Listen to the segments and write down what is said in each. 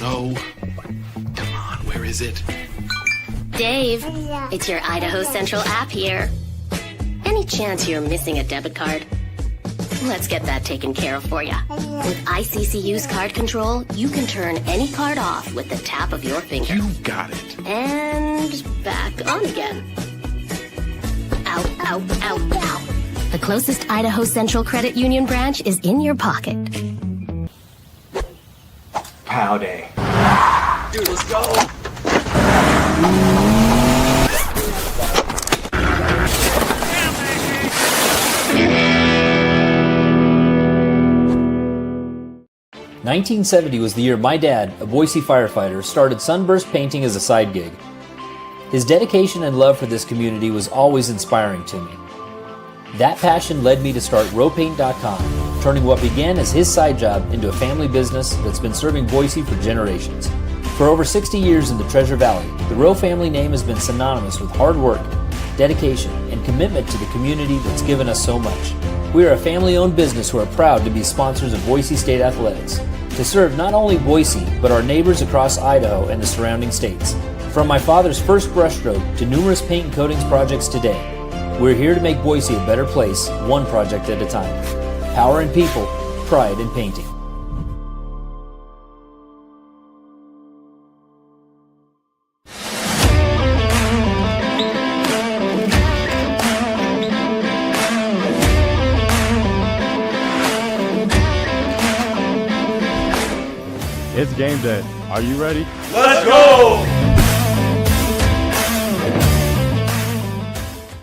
No. Come on, where is it? Dave, it's your Idaho Central app here. Any chance you're missing a debit card? Let's get that taken care of for you. With ICCU's card control, you can turn any card off with the tap of your finger. You got it. And back on again. Out, out, out, out. The closest Idaho Central Credit Union branch is in your pocket. Pow day. Dude, let's go. 1970 was the year my dad, a Boise firefighter, started Sunburst Painting as a side gig. His dedication and love for this community was always inspiring to me. That passion led me to start RoePaint.com, turning what began as his side job into a family business that's been serving Boise for generations. For over 60 years in the Treasure Valley, the Roe family name has been synonymous with hard work, dedication, and commitment to the community that's given us so much. We are a family-owned business who are proud to be sponsors of Boise State Athletics, to serve not only Boise, but our neighbors across Idaho and the surrounding states. From my father's first brushstroke to numerous paint and coatings projects today, we're here to make Boise a better place, one project at a time. Power in people, pride in painting. It's game day. Are you ready? Let's go!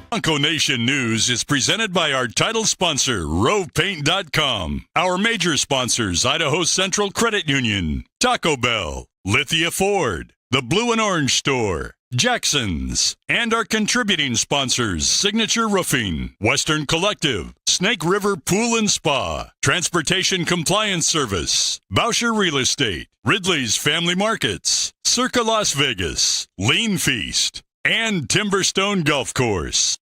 Bronco Nation News is presented by our title sponsor, RoePaint.com. Our major sponsors, Idaho Central Credit Union, Taco Bell, Lithia Ford, the Blue and Orange Store, Jacksons, and our contributing sponsors, Signature Roofing, Western Collective, Snake River Pool and Spa, Transportation Compliance Service, Boucher Real Estate, Ridley's Family Markets, Circa Las Vegas, Lean Feast, and Timberstone Golf Course.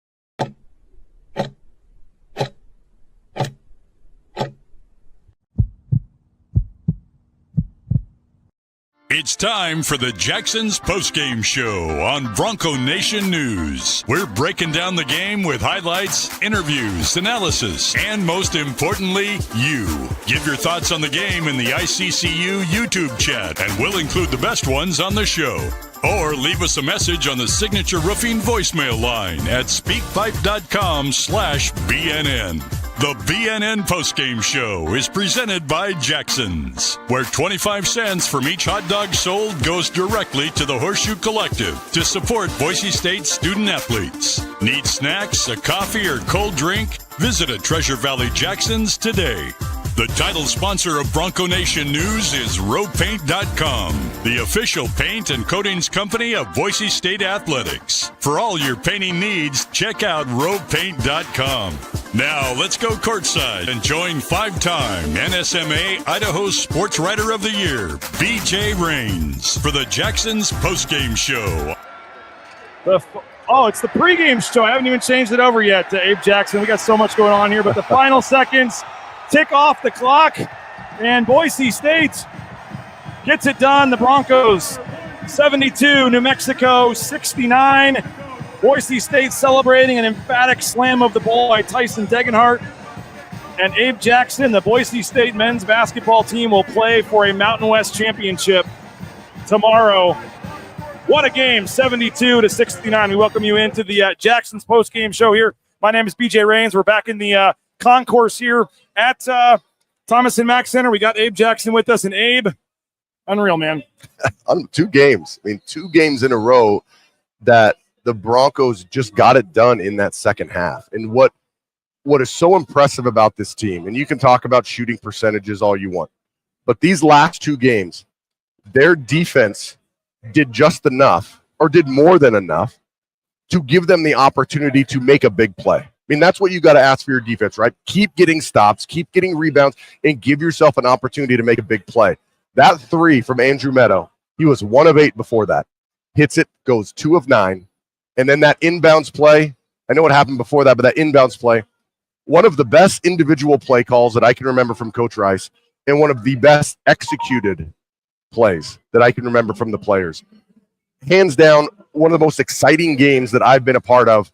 It's time for the Jacksons Postgame Show on Bronco Nation News. We're breaking down the game with highlights, interviews, analysis, and most importantly, you. Give your thoughts on the game in the ICCU YouTube chat, and we'll include the best ones on the show. Or leave us a message on the Signature Roofing voicemail line at speakpipe.com/BNN. The BNN Postgame Show is presented by Jacksons, where 25 cents from each hot dog sold goes directly to the Horseshoe Collective to support Boise State student athletes. Need snacks, a coffee, or cold drink? Visit a Treasure Valley Jacksons today. The title sponsor of Bronco Nation News is RoePaint.com, the official paint and coatings company of Boise State Athletics. For all your painting needs, check out RoePaint.com. Now, let's go courtside and join five-time NSMA Idaho Sports Writer of the Year, BJ Rains, for the Jacksons Postgame Show. It's the pregame show. I haven't even changed it over yet to Abe Jackson. We got so much going on here, but the final seconds tick off the clock, and Boise State gets it done. The Broncos 72, New Mexico 69. Boise State celebrating an emphatic slam of the ball by Tyson Degenhart. And Abe Jackson, the Boise State men's basketball team, will play for a Mountain West championship tomorrow. What a game, 72-69. We welcome you into the Jacksons postgame show here. My name is BJ Rains. We're back in the concourse here at Thomas and Mack Center. We got Abe Jackson with us, and Abe, unreal, man. 2 games. I mean, 2 games in a row that the Broncos just got it done in that second half. And what is so impressive about this team, and you can talk about shooting percentages all you want, but these last 2 games, their defense did just enough, or did more than enough, to give them the opportunity to make a big play. I mean, that's what you got to ask for your defense, right? Keep getting stops, keep getting rebounds, and give yourself an opportunity to make a big play. That 3 from Andrew Meadow, he was 1 of 8 before that. Hits it, goes 2 of 9. And then that inbounds play, I know what happened before that, but that inbounds play, one of the best individual play calls that I can remember from Coach Rice. and one of the best executed plays that I can remember from the players. Hands down, one of the most exciting games that I've been a part of,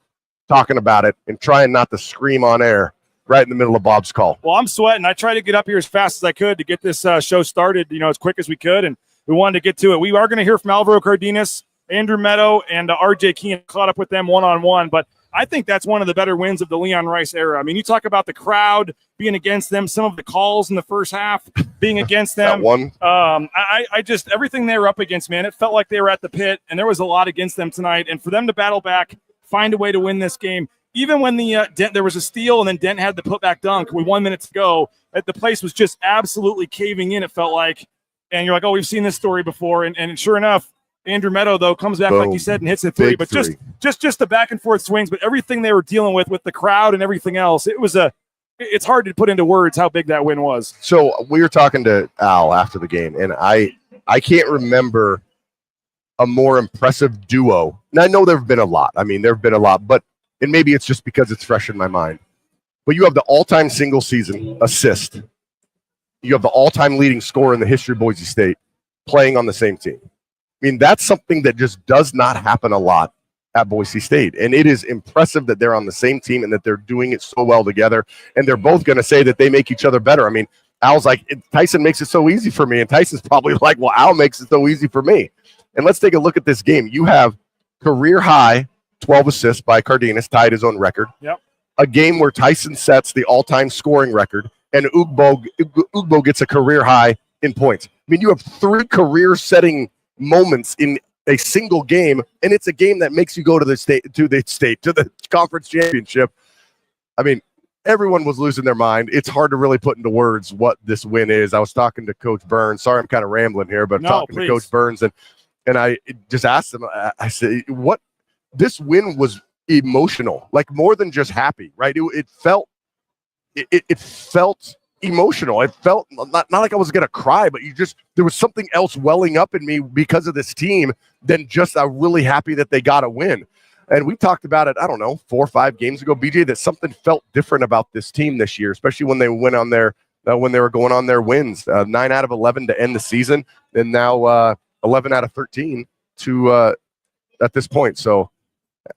talking about it and trying not to scream on air right in the middle of Bob's call. Well, I'm sweating. I tried to get up here as fast as I could to get this show started, as quick as we could, and we wanted to get to it. We are going to hear from Alvaro Cardenas, Andrew Meadow, and RJ Keane. Caught up with them one-on-one, but I think that's one of the better wins of the Leon Rice era. I mean, you talk about the crowd being against them, some of the calls in the first half being against them. That one. I just, everything they were up against, man, it felt like they were at the pit, and there was a lot against them tonight. And for them to battle back, find a way to win this game, even when the there was a steal and then Dent had the putback dunk with 1 minute to go, the place was just absolutely caving in, it felt like. And you're like, oh, we've seen this story before. And sure enough, Andrew Meadow, though, comes back, like you said, and hits a three. But just the back and forth swings, but everything they were dealing with the crowd and everything else, it's hard to put into words how big that win was. So we were talking to Al after the game, and I can't remember a more impressive duo. And I know there have been a lot. But and maybe it's just because it's fresh in my mind. But you have the all-time single season assist. You have the all-time leading scorer in the history of Boise State playing on the same team. I mean, that's something that just does not happen a lot at Boise State. And it is impressive that they're on the same team and that they're doing it so well together. And they're both going to say that they make each other better. I mean, Al's like, Tyson makes it so easy for me. And Tyson's probably like, well, Al makes it so easy for me. And let's take a look at this game. You have career high 12 assists by Cardenas, tied his own record. Yep. A game where Tyson sets the all-time scoring record, and Ugbo gets a career high in points. I mean, you have 3 career-setting moments in a single game, and it's a game that makes you go to the conference championship. I mean, everyone was losing their mind. It's hard to really put into words what this win is. I was talking to Coach Burns. Sorry, I'm kind of rambling here, but talking to Coach Burns, and I just asked him. I said, "What? This win was emotional, like more than just happy, right? It felt emotional. It felt not like I was gonna cry, but there was something else welling up in me because of this team than just I'm really happy that they got a win." And we talked about it, I don't know, 4 or 5 games ago, BJ, that something felt different about this team this year, especially when they went on when they were going on their wins, 9 out of 11 to end the season, and now 11 out of 13 to at this point. So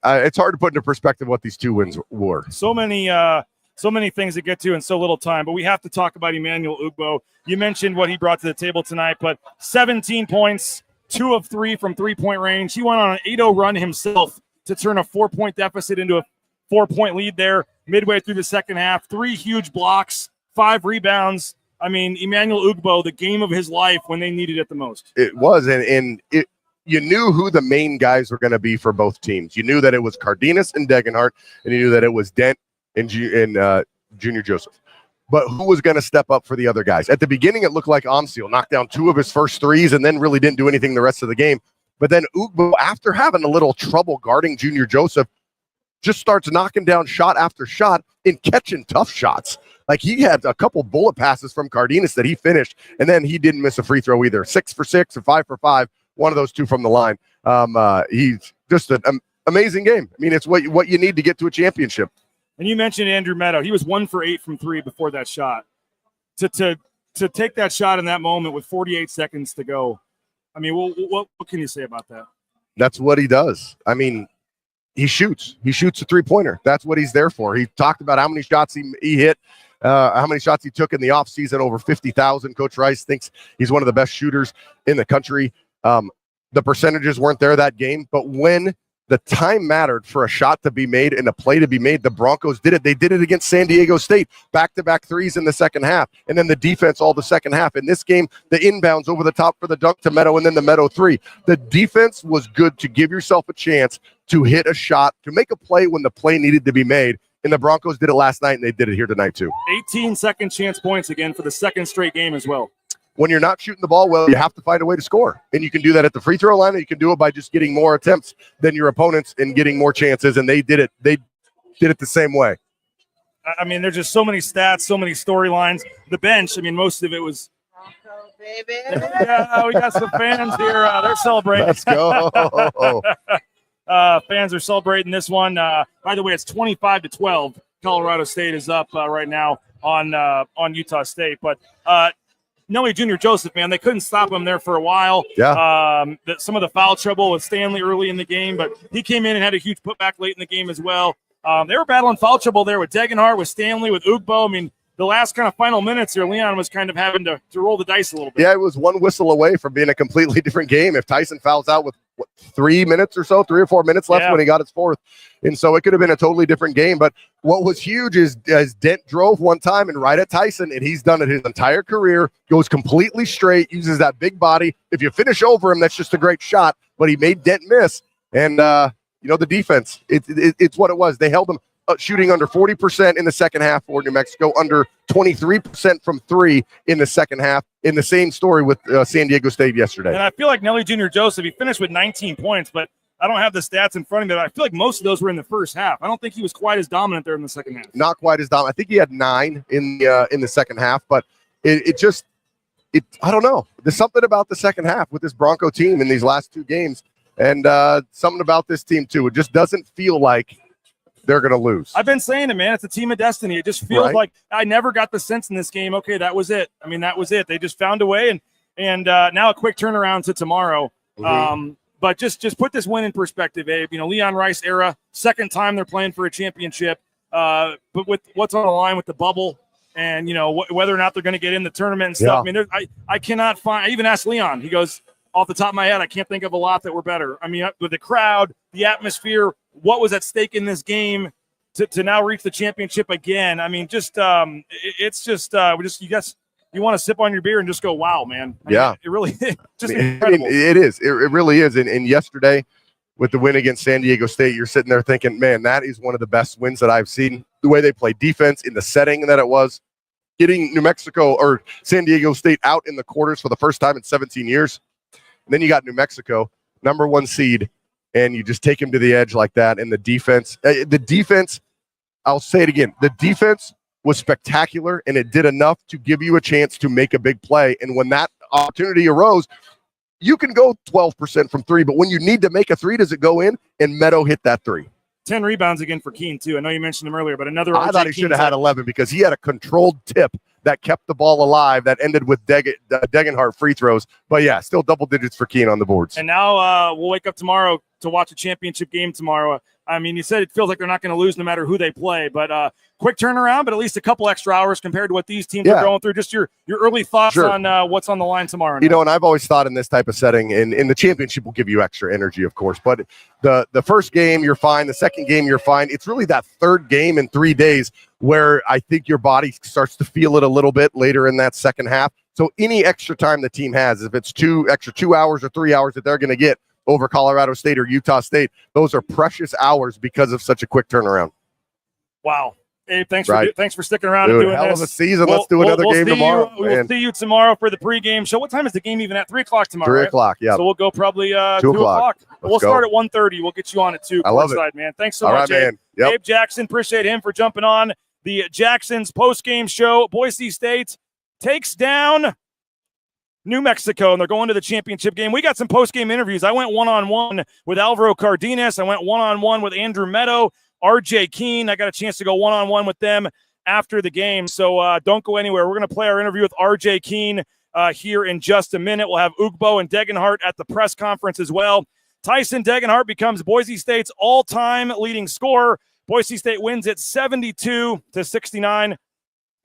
it's hard to put into perspective what these 2 wins were. So many things to get to in so little time, but we have to talk about Emmanuel Ugbo. You mentioned what he brought to the table tonight, but 17 points, 2 of 3 from three-point range. He went on an 8-0 run himself to turn a 4-point deficit into a 4-point lead there midway through the second half. 3 huge blocks, 5 rebounds. I mean, Emmanuel Ugbo, the game of his life when they needed it the most. It was, and you knew who the main guys were going to be for both teams. You knew that it was Cardenas and Degenhart, and you knew that it was Dent and Junior Joseph. But who was going to step up for the other guys? At the beginning, it looked like Amsil knocked down 2 of his first threes and then really didn't do anything the rest of the game. But then Ugbo, after having a little trouble guarding Junior Joseph, just starts knocking down shot after shot and catching tough shots. Like, he had a couple bullet passes from Cardenas that he finished, and then he didn't miss a free throw either. 6 for 6 and 5 for 5. One of those 2 from the line. He's just an amazing game. I mean, it's what you need to get to a championship. And you mentioned Andrew Meadow. He was 1 for 8 from 3 before that shot. To take that shot in that moment with 48 seconds to go, I mean, what can you say about that? That's what he does. I mean, he shoots. He shoots a three-pointer. That's what he's there for. He talked about how many shots he hit, how many shots he took in the offseason, over 50,000. Coach Rice thinks he's one of the best shooters in the country. The percentages weren't there that game, but when the time mattered for a shot to be made and a play to be made, the Broncos did it. They did it against San Diego State, back-to-back threes in the second half, and then the defense all the second half. In this game, the inbounds over the top for the dunk to Meadow, and then the Meadow 3. The defense was good to give yourself a chance to hit a shot, to make a play when the play needed to be made, and the Broncos did it last night, and they did it here tonight too. 18 second chance points again for the second straight game as well. When you're not shooting the ball well, you have to find a way to score. And you can do that at the free throw line, or you can do it by just getting more attempts than your opponents and getting more chances. And they did it. They did it the same way. I mean, there's just so many stats, so many storylines. The bench, I mean, most of it was Bronco, baby. Yeah, we got some fans here. They're celebrating. Let's go. Fans are celebrating this one. By the way, it's 25-12. Colorado State is up right now on Utah State. But Nelly Jr. Joseph, man, they couldn't stop him there for a while. Yeah. Some of the foul trouble with Stanley early in the game, but he came in and had a huge putback late in the game as well. They were battling foul trouble there with Degenhart, with Stanley, with Ugbo. I mean, the last kind of final minutes here, Leon was kind of having to roll the dice a little bit. Yeah, it was one whistle away from being a completely different game. If Tyson fouls out with 3 minutes or so, 3 or 4 minutes left when he got his fourth. And so it could have been a totally different game. But what was huge is Dent drove one time and right at Tyson, and he's done it his entire career, goes completely straight, uses that big body. If you finish over him, that's just a great shot. But he made Dent miss. And, the defense, it's what it was. They held him shooting under 40% in the second half for New Mexico, under 23% from three in the second half. In the same story with San Diego State yesterday. And I feel like Nelly Jr. Joseph, he finished with 19 points, but I don't have the stats in front of me. But I feel like most of those were in the first half. I don't think he was quite as dominant there in the second half. Not quite as dominant. I think he had 9 in the second half, but it I don't know. There's something about the second half with this Bronco team in these last 2 games, and something about this team too. It just doesn't feel like they're going to lose. I've been saying it, man. It's a team of destiny. It just feels like I never got the sense in this game, okay, that was it. I mean, that was it. They just found a way, and now a quick turnaround to tomorrow. Mm-hmm. But just put this win in perspective, Abe. Leon Rice era, second time they're playing for a championship. But with what's on the line with the bubble and, whether or not they're going to get in the tournament and stuff. Yeah. I mean, I cannot find – I even asked Leon. He goes, off the top of my head, I can't think of a lot that were better. I mean, with the crowd, the atmosphere, what was at stake in this game to now reach the championship again. I mean, it's just you guess you want to sip on your beer and just go, wow, man. I mean, it really just incredible. It is. It really is. And yesterday with the win against San Diego State, you're sitting there thinking, man, that is one of the best wins that I've seen. The way they play defense in the setting that it was, getting New Mexico or San Diego State out in the quarters for the first time in 17 years. And then you got New Mexico, number 1 seed, and you just take him to the edge like that. And the defense, I'll say it again, the defense was spectacular, and it did enough to give you a chance to make a big play. And when that opportunity arose, you can go 12% from 3, but when you need to make a 3, does it go in? And Meadow hit that 3. 10 rebounds again for Keane, too. I know you mentioned him earlier, but another. I thought he should have had 11 because he had a controlled tip that kept the ball alive that ended with Degenhart free throws. But, yeah, still double digits for Keane on the boards. And now we'll wake up tomorrow to watch a championship game tomorrow. I mean, you said it feels like they're not going to lose no matter who they play, but quick turnaround, but at least a couple extra hours compared to what these teams are going through. Just your early thoughts on what's on the line tomorrow. And I've always thought in this type of setting, and the championship will give you extra energy, of course, but the first game, you're fine. The second game, you're fine. It's really that third game in 3 days where I think your body starts to feel it a little bit later in that second half. So any extra time the team has, if it's 2 hours or 3 hours that they're going to get over Colorado State or Utah State, those are precious hours because of such a quick turnaround. Wow. Hey, thanks for sticking around and doing hell this. Of a season. Let's do another game tomorrow. We'll see you tomorrow for the pregame show. What time is the game even at? 3 o'clock tomorrow, 3 right? o'clock, yeah. So we'll go probably 2 o'clock. We'll start at 1:30. We'll get you on at 2. I love it. Man. Thanks so much, Abe. Man. Yep. Abe Jackson, appreciate him for jumping on the Jacksons postgame show. Boise State takes down New Mexico, and they're going to the championship game. We got some post-game interviews. I went one-on-one with Alvaro Cardenas. I went one-on-one with Andrew Meadow, RJ Keane. I got a chance to go one-on-one with them after the game, so don't go anywhere. We're going to play our interview with RJ Keane here in just a minute. We'll have Ugo and Degenhart at the press conference as well. Tyson Degenhart becomes Boise State's all-time leading scorer. Boise State wins it 72-69.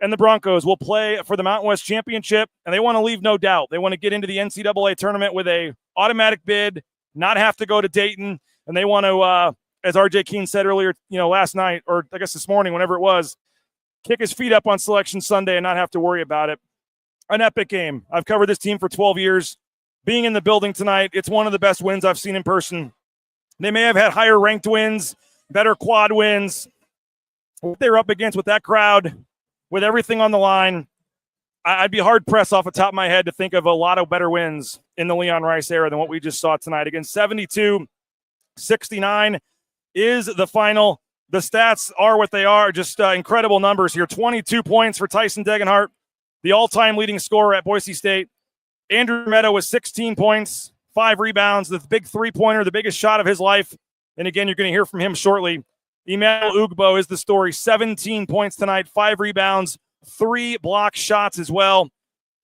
And the Broncos will play for the Mountain West Championship, and they want to leave no doubt. They want to get into the NCAA tournament with a automatic bid, not have to go to Dayton, and they want to, as RJ Keane said earlier, last night, or I guess this morning, whenever it was, kick his feet up on Selection Sunday and not have to worry about it. An epic game. I've covered this team for 12 years. Being in the building tonight, it's one of the best wins I've seen in person. They may have had higher ranked wins, better quad wins. What they were up against with that crowd, with everything on the line, I'd be hard-pressed off the top of my head to think of a lot of better wins in the Leon Rice era than what we just saw tonight. Again, 72-69 is the final. The stats are what they are, just incredible numbers here. 22 points for Tyson Degenhart, the all-time leading scorer at Boise State. Andrew Meadow with 16 points, 5 rebounds, the big three-pointer, the biggest shot of his life. And again, you're going to hear from him shortly. Emmanuel Ugbo is the story. 17 points tonight, 5 rebounds, 3 block shots as well.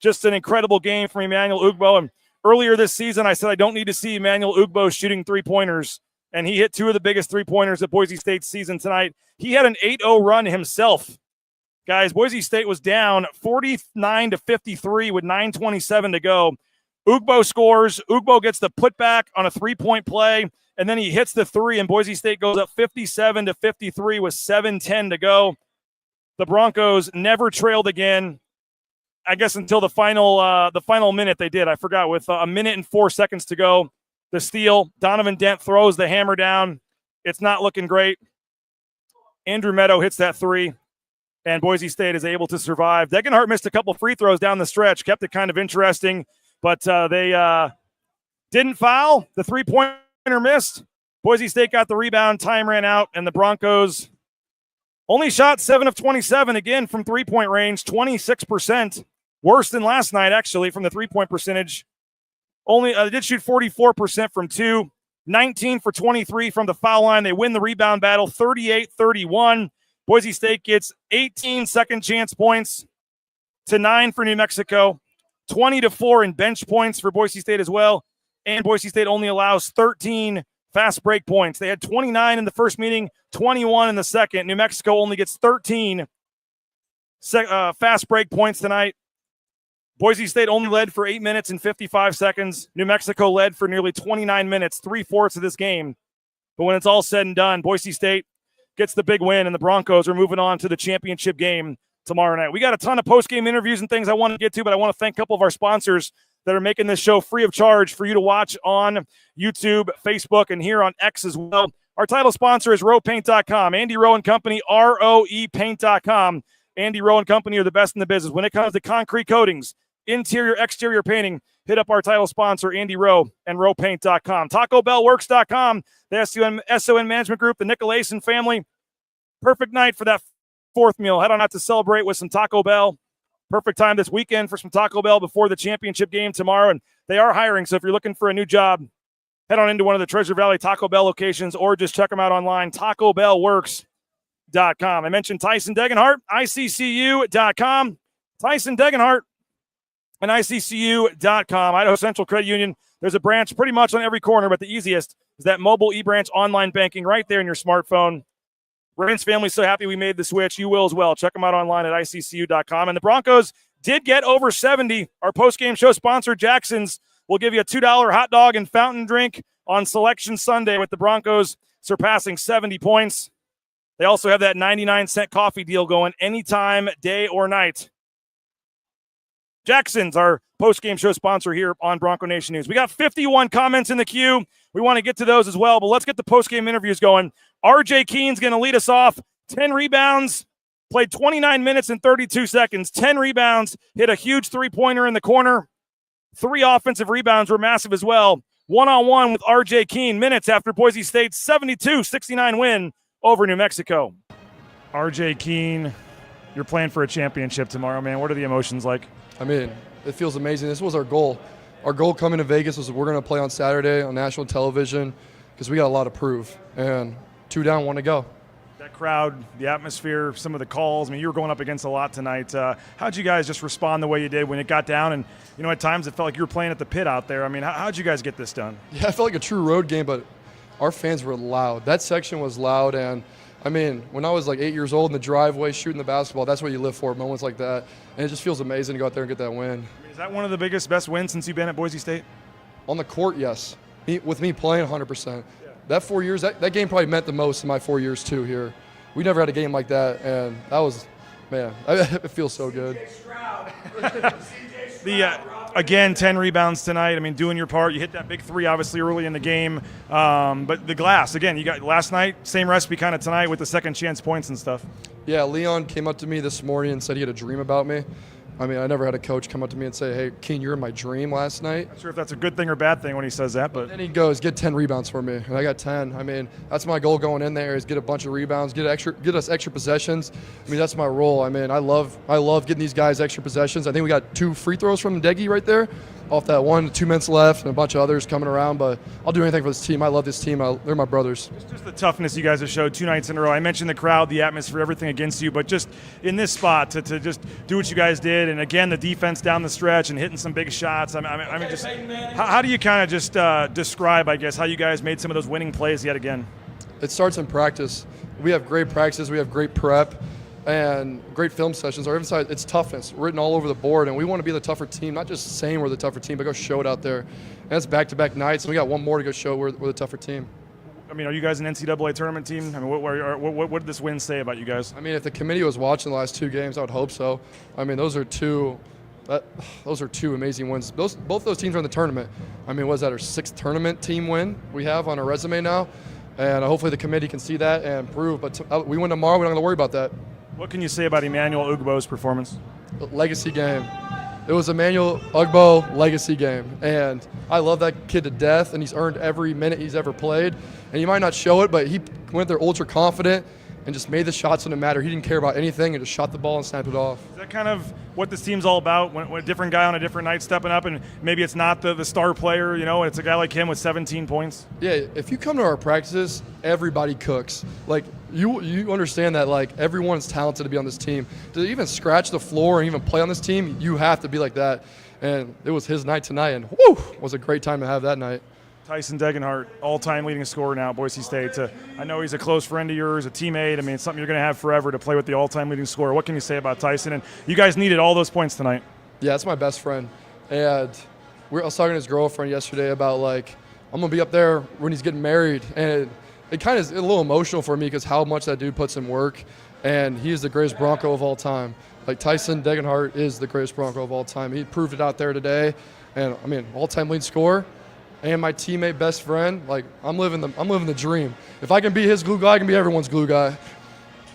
Just an incredible game from Emmanuel Ugbo. And earlier this season, I said I don't need to see Emmanuel Ugbo shooting three-pointers, and he hit 2 of the biggest three-pointers of Boise State's season tonight. He had an 8-0 run himself. Guys, Boise State was down 49-53 with 9:27 to go. Ugbo scores. Ugbo gets the putback on a three-point play, and then he hits the three, and Boise State goes up 57-53 with 7:10 to go. The Broncos never trailed again, I guess, until the final minute they did. I forgot, with a minute and 4 seconds to go. The steal, Donovan Dent throws the hammer down. It's not looking great. Andrew Meadow hits that three, and Boise State is able to survive. Degenhart missed a couple free throws down the stretch, kept it kind of interesting, but they didn't foul. The three-pointer missed. Boise State got the rebound. Time ran out, and the Broncos only shot 7 of 27, again, from three-point range, 26%. Worse than last night, actually, from the three-point percentage. They did shoot 44% from 2, 19 for 23 from the foul line. They win the rebound battle, 38-31. Boise State gets 18 second chance points to 9 for New Mexico, 20-4 in bench points for Boise State as well. And Boise State only allows 13 fast break points. They had 29 in the first meeting, 21 in the second. New Mexico only gets 13 fast break points tonight. Boise State only led for 8 minutes and 55 seconds. New Mexico led for nearly 29 minutes, 3/4 of this game. But when it's all said and done, Boise State gets the big win, and the Broncos are moving on to the championship game tomorrow night. We got a ton of post-game interviews and things I want to get to, but I want to thank a couple of our sponsors that are making this show free of charge for you to watch on YouTube, Facebook, and here on X as well. Our title sponsor is RoePaint.com. Andy Rowe and Company, RoePaint.com. Andy Rowe and Company are the best in the business. When it comes to concrete coatings, interior, exterior painting, hit up our title sponsor, Andy Rowe, and RoePaint.com. TacoBellWorks.com, the SON Management Group, the Nicolason family. Perfect night for that fourth meal. Head on out to celebrate with some Taco Bell. Perfect time this weekend for some Taco Bell before the championship game tomorrow. And they are hiring, so if you're looking for a new job, head on into one of the Treasure Valley Taco Bell locations or just check them out online, TacoBellWorks.com. I mentioned Tyson Degenhart, ICCU.com. Tyson Degenhart and ICCU.com. Idaho Central Credit Union. There's a branch pretty much on every corner, but the easiest is that mobile e-branch online banking right there in your smartphone. Rain's family's so happy we made the switch. You will as well. Check them out online at ICCU.com. And the Broncos did get over 70. Our post-game show sponsor, Jacksons, will give you a $2 hot dog and fountain drink on Selection Sunday with the Broncos surpassing 70 points. They also have that 99-cent coffee deal going anytime, day or night. Jacksons, our post-game show sponsor here on Bronco Nation News. We got 51 comments in the queue. We want to get to those as well, but let's get the post-game interviews going. RJ Keane's going to lead us off. 10 rebounds, played 29 minutes and 32 seconds. 10 rebounds, hit a huge three-pointer in the corner. 3 offensive rebounds were massive as well. One-on-one with RJ Keane minutes after Boise State's 72-69 win over New Mexico. RJ Keane, you're playing for a championship tomorrow, man. What are the emotions like? I mean, it feels amazing. This was our goal. Our goal coming to Vegas was we're going to play on Saturday on national television because we got a lot to prove. And 2 down, 1 to go. That crowd, the atmosphere, some of the calls. I mean, you were going up against a lot tonight. How'd you guys just respond the way you did when it got down? And, you know, at times it felt like you were playing at the pit out there. I mean, how'd you guys get this done? Yeah, I felt like a true road game, but our fans were loud. That section was loud. And, I mean, when I was like 8 years old in the driveway shooting the basketball, that's what you live for, moments like that. And it just feels amazing to go out there and get that win. I mean, is that one of the best wins since you've been at Boise State? On the court, yes. With me playing 100%. Yeah. That 4 years, that game probably meant the most in my 4 years too here. We never had a game like that, and that was, man, it feels so good. Again, 10 rebounds tonight. I mean, doing your part. You hit that big 3, obviously, early in the game. But the glass, again, you got last night, same recipe kind of tonight with the second chance points and stuff. Yeah, Leon came up to me this morning and said he had a dream about me. I mean, I never had a coach come up to me and say, hey, Keane, you're in my dream last night. Not sure if that's a good thing or bad thing when he says that. But then he goes, get 10 rebounds for me. And I got 10. I mean, that's my goal going in there is get a bunch of rebounds, get us extra possessions. I mean, that's my role. I mean, I love getting these guys extra possessions. I think we got 2 free throws from Deggy right there. off that 1 2 minutes left and a bunch of others coming around, but I'll do anything for this team. I love this team. They're my brothers. It's just the toughness you guys have showed 2 nights in a row. I mentioned the crowd, the atmosphere, everything against you, but just in this spot to just do what you guys did, and again, the defense down the stretch and hitting some big shots. I mean just how do you kind of just describe, I guess, how you guys made some of those winning plays yet again? It starts in practice. We have great practices. We have great prep and great film sessions. Our emphasize, it's toughness written all over the board, and we want to be the tougher team, not just saying we're the tougher team, but go show it out there. And that's back-to-back nights, and we got one more to go show we're the tougher team. I mean, are you guys an NCAA tournament team? I mean, what did this win say about you guys? I mean, if the committee was watching the last 2 games, I would hope so. I mean, those are two amazing wins. Both those teams are in the tournament. I mean, was that our 6th tournament team win we have on our resume now? And hopefully the committee can see that and improve. But we win tomorrow, we're not going to worry about that. What can you say about Emmanuel Ugbo's performance? Legacy game. It was Emmanuel Ugbo legacy game, and I love that kid to death, and he's earned every minute he's ever played. And you might not show it, but he went there ultra confident and just made the shots when it mattered. He didn't care about anything and just shot the ball and snapped it off. Is that kind of what this team's all about? When a different guy on a different night stepping up, and maybe it's not the star player, it's a guy like him with 17 points? Yeah, if you come to our practices, everybody cooks. Like, you understand that, like, everyone's talented to be on this team. To even scratch the floor and even play on this team, you have to be like that. And it was his night tonight, and whoo, it was a great time to have that night. Thomas and Degenhart, all-time leading scorer now at Boise State. I know he's a close friend of yours, a teammate. I mean, it's something you're going to have forever to play with the all-time leading scorer. What can you say about Tyson? And you guys needed all those points tonight. Yeah, that's my best friend. And I was talking to his girlfriend yesterday about, like, I'm going to be up there when he's getting married. And it kind of is a little emotional for me because how much that dude puts in work. And he is the greatest Bronco of all time. Like, Tyson Degenhart is the greatest Bronco of all time. He proved it out there today. And, I mean, all-time leading scorer. And my teammate, best friend, like, I'm living the dream. If I can be his glue guy, I can be everyone's glue guy.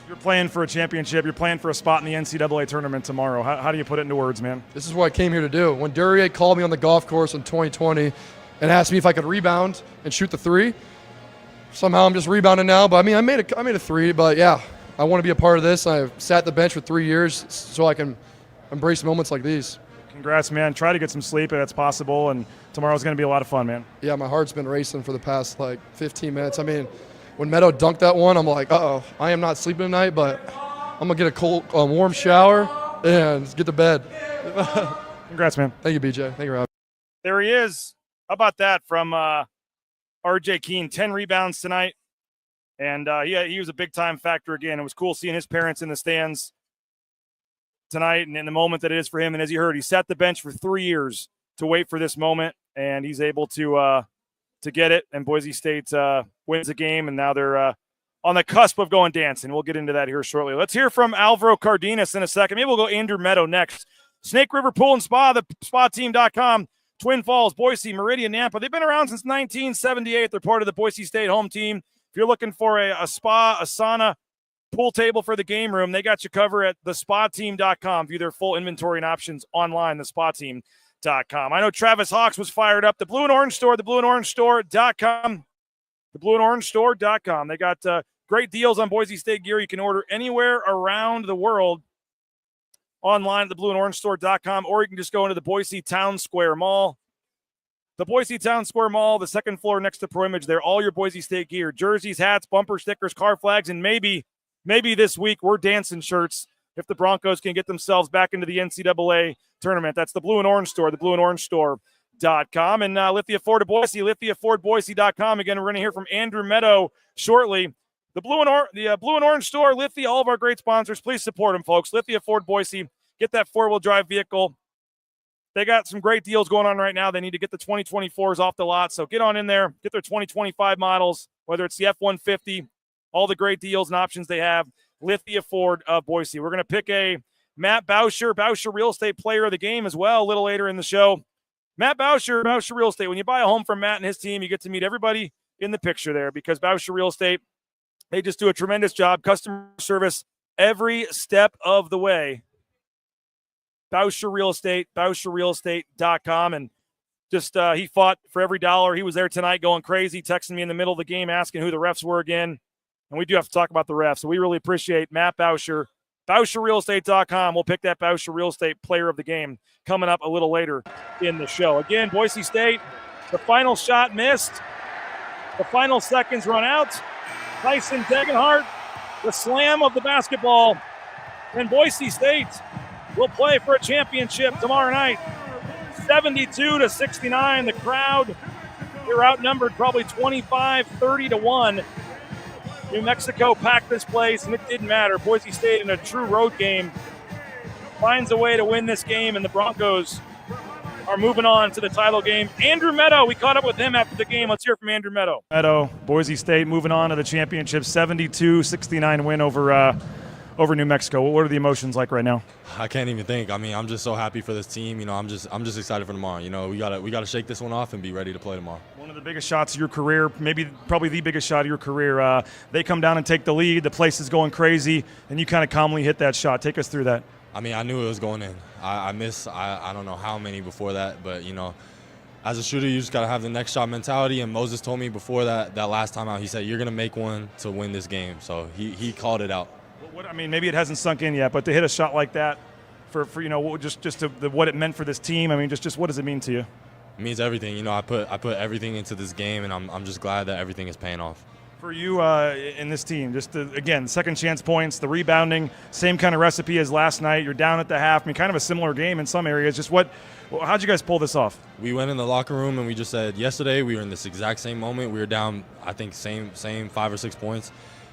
You're playing for a championship. You're playing for a spot in the NCAA tournament tomorrow. How do you put it into words, man? This is what I came here to do. When Duryea called me on the golf course in 2020 and asked me if I could rebound and shoot the 3, somehow I'm just rebounding now. But, I mean, I made a 3, but, yeah, I want to be a part of this. I've sat the bench for 3 years so I can embrace moments like these. Congrats, man. Try to get some sleep if that's possible, and tomorrow's going to be a lot of fun, man. Yeah, my heart's been racing for the past, 15 minutes. I mean, when Meadow dunked that one, I'm like, uh-oh, I am not sleeping tonight, but I'm going to get a warm shower and get to bed. Congrats, man. Thank you, BJ. Thank you, Rob. There he is. How about that from RJ Keane? 10 rebounds tonight, and he was a big-time factor again. It was cool seeing his parents in the stands tonight and in the moment that it is for him. And as you heard, he sat the bench for 3 years to wait for this moment, and he's able to get it. And Boise State wins the game, and now they're on the cusp of going dancing. We'll get into that here shortly. Let's hear from Alvaro Cardenas in a second. Maybe we'll go Andrew Meadow next. Snake River Pool and Spa, the SpaTeam.com, Twin Falls, Boise, Meridian, Nampa. They've been around since 1978. They're part of the Boise State home team. If you're looking for a spa, a sauna, pool table for the game room, they got you covered at thespateam.com. View their full inventory and options online, thespateam.com. I know Travis Hawks was fired up. The Blue and Orange Store, theblueandorangestore.com. Theblueandorangestore.com. They got great deals on Boise State gear. You can order anywhere around the world online at theblueandorangestore.com, or you can just go into the Boise Town Square Mall. The Boise Town Square Mall, the second floor next to Pro Image. They're all your Boise State gear, jerseys, hats, bumper stickers, car flags, and maybe this week we're dancing shirts if the Broncos can get themselves back into the NCAA tournament. That's the Blue and Orange Store, theblueandorangestore.com. And Lithia Ford of Boise, lithiafordboise.com. Again, we're going to hear from Andrew Meadow shortly. The Blue and Orange Store, Lithia, all of our great sponsors. Please support them, folks. Lithia Ford Boise. Get that four-wheel drive vehicle. They got some great deals going on right now. They need to get the 2024s off the lot. So get on in there, get their 2025 models, whether it's the F-150, all the great deals and options they have. Lithia Ford of Boise. We're going to pick a Matt Bauscher Real Estate Player of the Game as well a little later in the show. Matt Bauscher Real Estate. When you buy a home from Matt and his team, you get to meet everybody in the picture there because Bauscher Real Estate, they just do a tremendous job. Customer service every step of the way. Bauscher Real Estate, BauscherRealEstate.com. And just he fought for every dollar. He was there tonight going crazy, texting me in the middle of the game, asking who the refs were again. And we do have to talk about the refs. So we really appreciate Matt Bauscher BoucherRealEstate.com. We'll pick that Boucher Real Estate player of the game coming up a little later in the show. Again, Boise State, the final shot missed. The final seconds run out. Thomas and Degenhart, the slam of the basketball. And Boise State will play for a championship tomorrow night. 72-69. The crowd, they're outnumbered probably 25-30-1. New Mexico packed this place, and it didn't matter. Boise State, in a true road game, finds a way to win this game, and the Broncos are moving on to the title game. Andrew Meadow, we caught up with him after the game. Let's hear from Andrew Meadow. Meadow, Boise State moving on to the championship, 72-69 win over New Mexico. What are the emotions like right now? I can't even think. I mean, I'm just so happy for this team. You know, I'm just excited for tomorrow. You know, we gotta shake this one off and be ready to play tomorrow. One of the biggest shots of your career, probably the biggest shot of your career. They come down and take the lead. The place is going crazy, and you kind of calmly hit that shot. Take us through that. I mean, I knew it was going in. I missed, I don't know how many before that, but, you know, as a shooter, you just got to have the next shot mentality, and Moses told me before that last time out, he said, you're going to make one to win this game. So he called it out. I mean, maybe it hasn't sunk in yet, but to hit a shot like that for you know, what it meant for this team, I mean, just what does it mean to you? It means everything. You know, I put everything into this game, and I'm just glad that everything is paying off. For you in this team, again, second chance points, the rebounding, same kind of recipe as last night. You're down at the half. I mean, kind of a similar game in some areas. How'd you guys pull this off? We went in the locker room and we just said yesterday we were in this exact same moment. We were down, I think, same 5 or 6 points.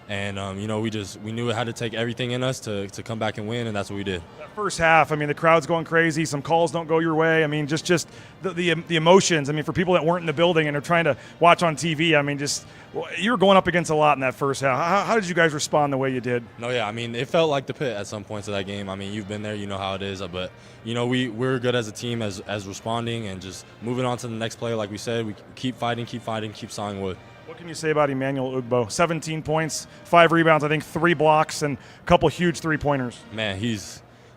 And, you know, we knew it had to take everything in us to come back and win, and that's what we did. That first half, I mean, the crowd's going crazy. Some calls don't go your way. I mean, just the emotions. I mean, for people that weren't in the building and are trying to watch on TV, I mean, you were going up against a lot in that first half. How did you guys respond the way you did? No, yeah, I mean, it felt like the pit at some points of that game. I mean, you've been there, you know how it is. But, you know, we're good as a team as responding and just moving on to the next play. Like we said, we keep fighting, keep sawing wood. What can you say about Emmanuel Ugbo? 17 points, 5 rebounds, I think 3 blocks, and a couple huge three-pointers. Man,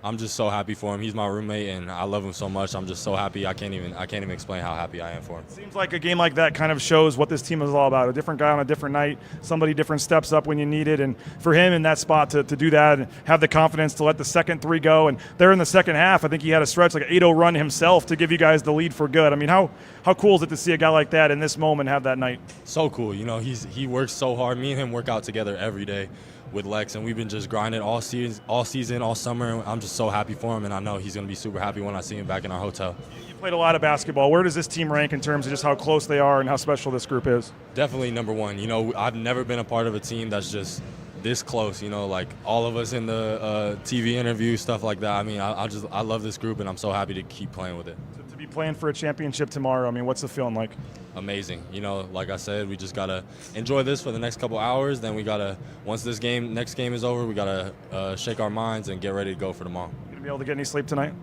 I'm just so happy for him. He's my roommate, and I love him so much. I'm just so happy. I can't even explain how happy I am for him. Seems like a game like that kind of shows what this team is all about. A different guy on a different night, somebody different steps up when you need it, and for him in that spot to do that and have the confidence to let the second 3 go. And there in the second half, I think he had a stretch like an 8-0 run himself to give you guys the lead for good. I mean, how cool is it to see a guy like that in this moment have that night? So cool. You know, he works so hard. Me and him work out together every day with Lex, and we've been just grinding all season, all summer. I'm just so happy for him, and I know he's going to be super happy when I see him back in our hotel. You played a lot of basketball. Where does this team rank in terms of just how close they are and how special this group is? Definitely number 1. You know, I've never been a part of a team that's just this close, you know, like all of us in the TV interview, stuff like that. I mean, I love this group, and I'm so happy to keep playing with it. To be playing for a championship tomorrow, I mean, what's the feeling like? Amazing. You know, like I said, we just got to enjoy this for the next couple hours. Then we got to, once this next game is over, we got to shake our minds and get ready to go for tomorrow. You going to be able to get any sleep tonight?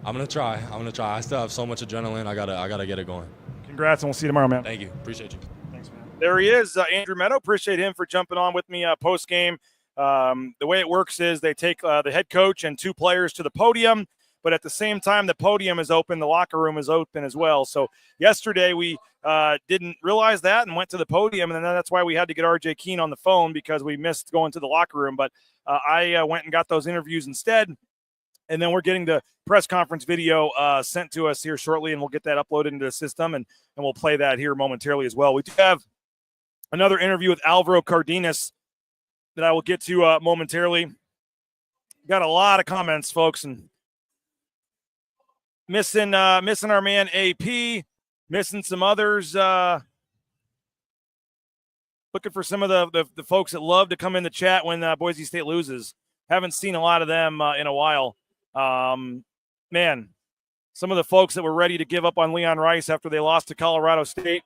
I'm going to try. I still have so much adrenaline. I got to get it going. Congrats, and we'll see you tomorrow, man. Thank you. Appreciate you. Thanks, man. There he is, Andrew Meadow. Appreciate him for jumping on with me post-game. The way it works is they take the head coach and 2 players to the podium, but at the same time the podium is open, the locker room is open as well. So yesterday we didn't realize that and went to the podium, and then that's why we had to get RJ Keane on the phone because we missed going to the locker room. But I went and got those interviews instead, and then we're getting the press conference video sent to us here shortly, and we'll get that uploaded into the system, and we'll play that here momentarily as well. We do have another interview with Alvaro Cardenas that I will get to momentarily. Got a lot of comments, folks, and missing our man AP, missing some others. Looking for some of the folks that love to come in the chat when Boise State loses. Haven't seen a lot of them in a while. Man, some of the folks that were ready to give up on Leon Rice after they lost to Colorado State.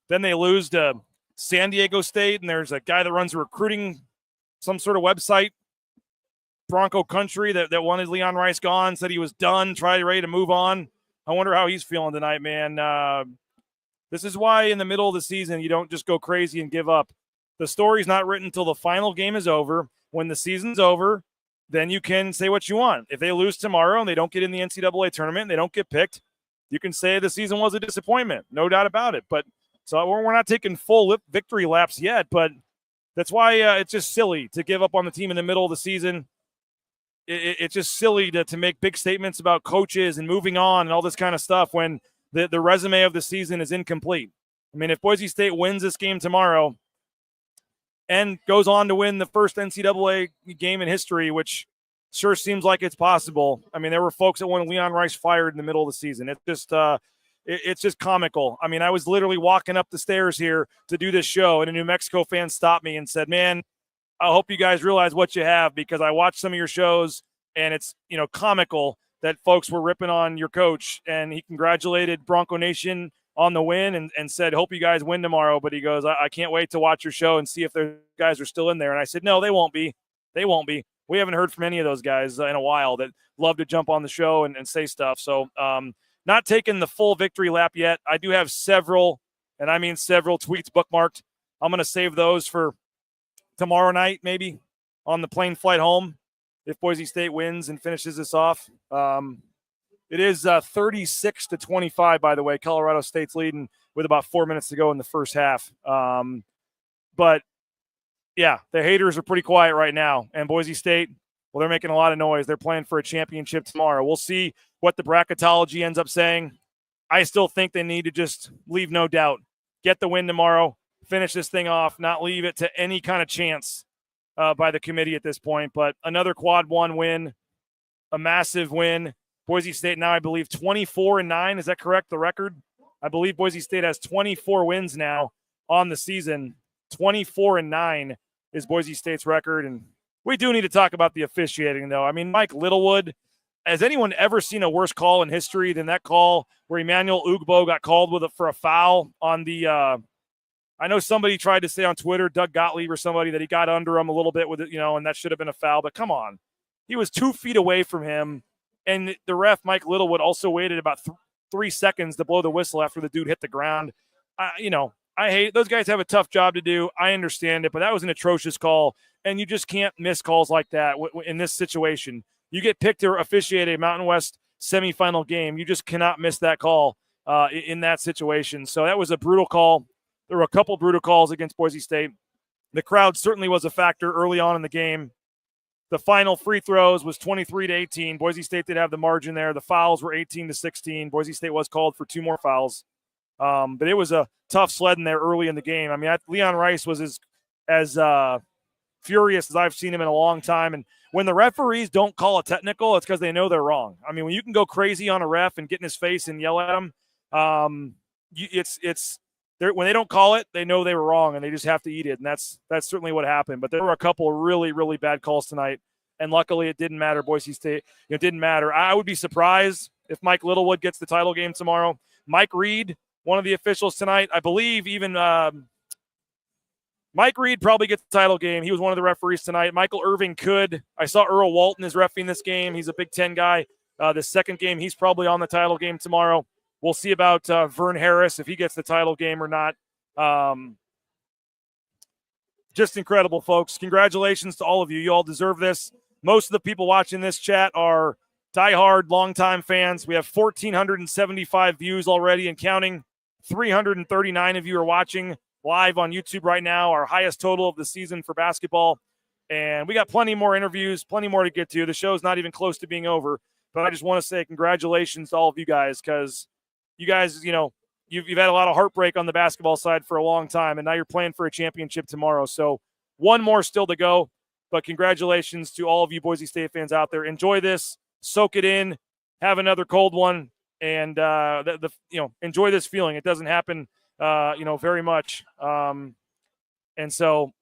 Then they lose to San Diego State, and there's a guy that runs a recruiting, some sort of website, Bronco Country, that wanted Leon Rice gone, said he was done, ready to move on. I wonder how he's feeling tonight, man. This is why in the middle of the season you don't just go crazy and give up. The story's not written until the final game is over. When the season's over, then you can say what you want. If they lose tomorrow and they don't get in the NCAA tournament and they don't get picked, you can say the season was a disappointment. No doubt about it. But so we're not taking full victory laps yet, but that's why it's just silly to give up on the team in the middle of the season. it's just silly to make big statements about coaches and moving on and all this kind of stuff when the resume of the season is incomplete. I mean, if Boise State wins this game tomorrow and goes on to win the first NCAA game in history, which sure seems like it's possible. I mean, there were folks that wanted Leon Rice fired in the middle of the season. It's just comical. I mean, I was literally walking up the stairs here to do this show, and a New Mexico fan stopped me and said, man, I hope you guys realize what you have, because I watched some of your shows, and it's, comical that folks were ripping on your coach, and he congratulated Bronco Nation on the win and said, hope you guys win tomorrow. But he goes, I can't wait to watch your show and see if the guys are still in there. And I said, no, they won't be. They won't be. We haven't heard from any of those guys in a while that love to jump on the show and say stuff. So not taking the full victory lap yet. I do have several, and I mean several, tweets bookmarked. I'm going to save those for tomorrow night, maybe on the plane flight home, if Boise State wins and finishes this off. It is 36-25, by the way. Colorado State's leading with about 4 minutes to go in the first half. But, yeah, the haters are pretty quiet right now. And Boise State, well, they're making a lot of noise. They're playing for a championship tomorrow. We'll see what the bracketology ends up saying. I still think they need to just leave no doubt. Get the win tomorrow. Finish this thing off. Not leave it to any kind of chance by the committee at this point. But another quad one win, a massive win. Boise State now, I believe, 24-9. Is that correct, the record? I believe Boise State has 24 wins now on the season. 24-9 is Boise State's record. And we do need to talk about the officiating, though. I mean, Mike Littlewood, has anyone ever seen a worse call in history than that call where Emmanuel Ugbo got called for a foul on the I know somebody tried to say on Twitter, Doug Gottlieb or somebody, that he got under him a little bit with it, and that should have been a foul. But come on. He was 2 feet away from him. And the ref, Mike Littlewood, also waited about 3 seconds to blow the whistle after the dude hit the ground. I hate – those guys have a tough job to do. I understand it, but that was an atrocious call, and you just can't miss calls like that in this situation. You get picked to officiate a Mountain West semifinal game. You just cannot miss that call in that situation. So that was a brutal call. There were a couple brutal calls against Boise State. The crowd certainly was a factor early on in the game. The final free throws was 23-18. Boise State did have the margin there. The fouls were 18-16. Boise State was called for 2 more fouls. But it was a tough sledding there early in the game. I mean, Leon Rice was as furious as I've seen him in a long time. And when the referees don't call a technical, it's because they know they're wrong. I mean, when you can go crazy on a ref and get in his face and yell at him, when they don't call it, they know they were wrong, and they just have to eat it. And that's certainly what happened. But there were a couple of really, really bad calls tonight, and luckily it didn't matter. Boise State, it didn't matter. I would be surprised if Mike Littlewood gets the title game tomorrow. Mike Reed, one of the officials tonight, I believe even Mike Reed probably gets the title game. He was one of the referees tonight. Michael Irving could. I saw Earl Walton is reffing this game. He's a Big Ten guy. The second game, he's probably on the title game tomorrow. We'll see about Vern Harris, if he gets the title game or not. Just incredible, folks. Congratulations to all of you. You all deserve this. Most of the people watching this chat are diehard, longtime fans. We have 1,475 views already and counting. 339 of you are watching live on YouTube right now, our highest total of the season for basketball. And we got plenty more interviews, plenty more to get to. The show's not even close to being over. But I just want to say congratulations to all of you guys, because you guys, you've had a lot of heartbreak on the basketball side for a long time, and now you're playing for a championship tomorrow. So one more still to go, but congratulations to all of you Boise State fans out there. Enjoy this, soak it in, have another cold one, and enjoy this feeling. It doesn't happen, very much. And so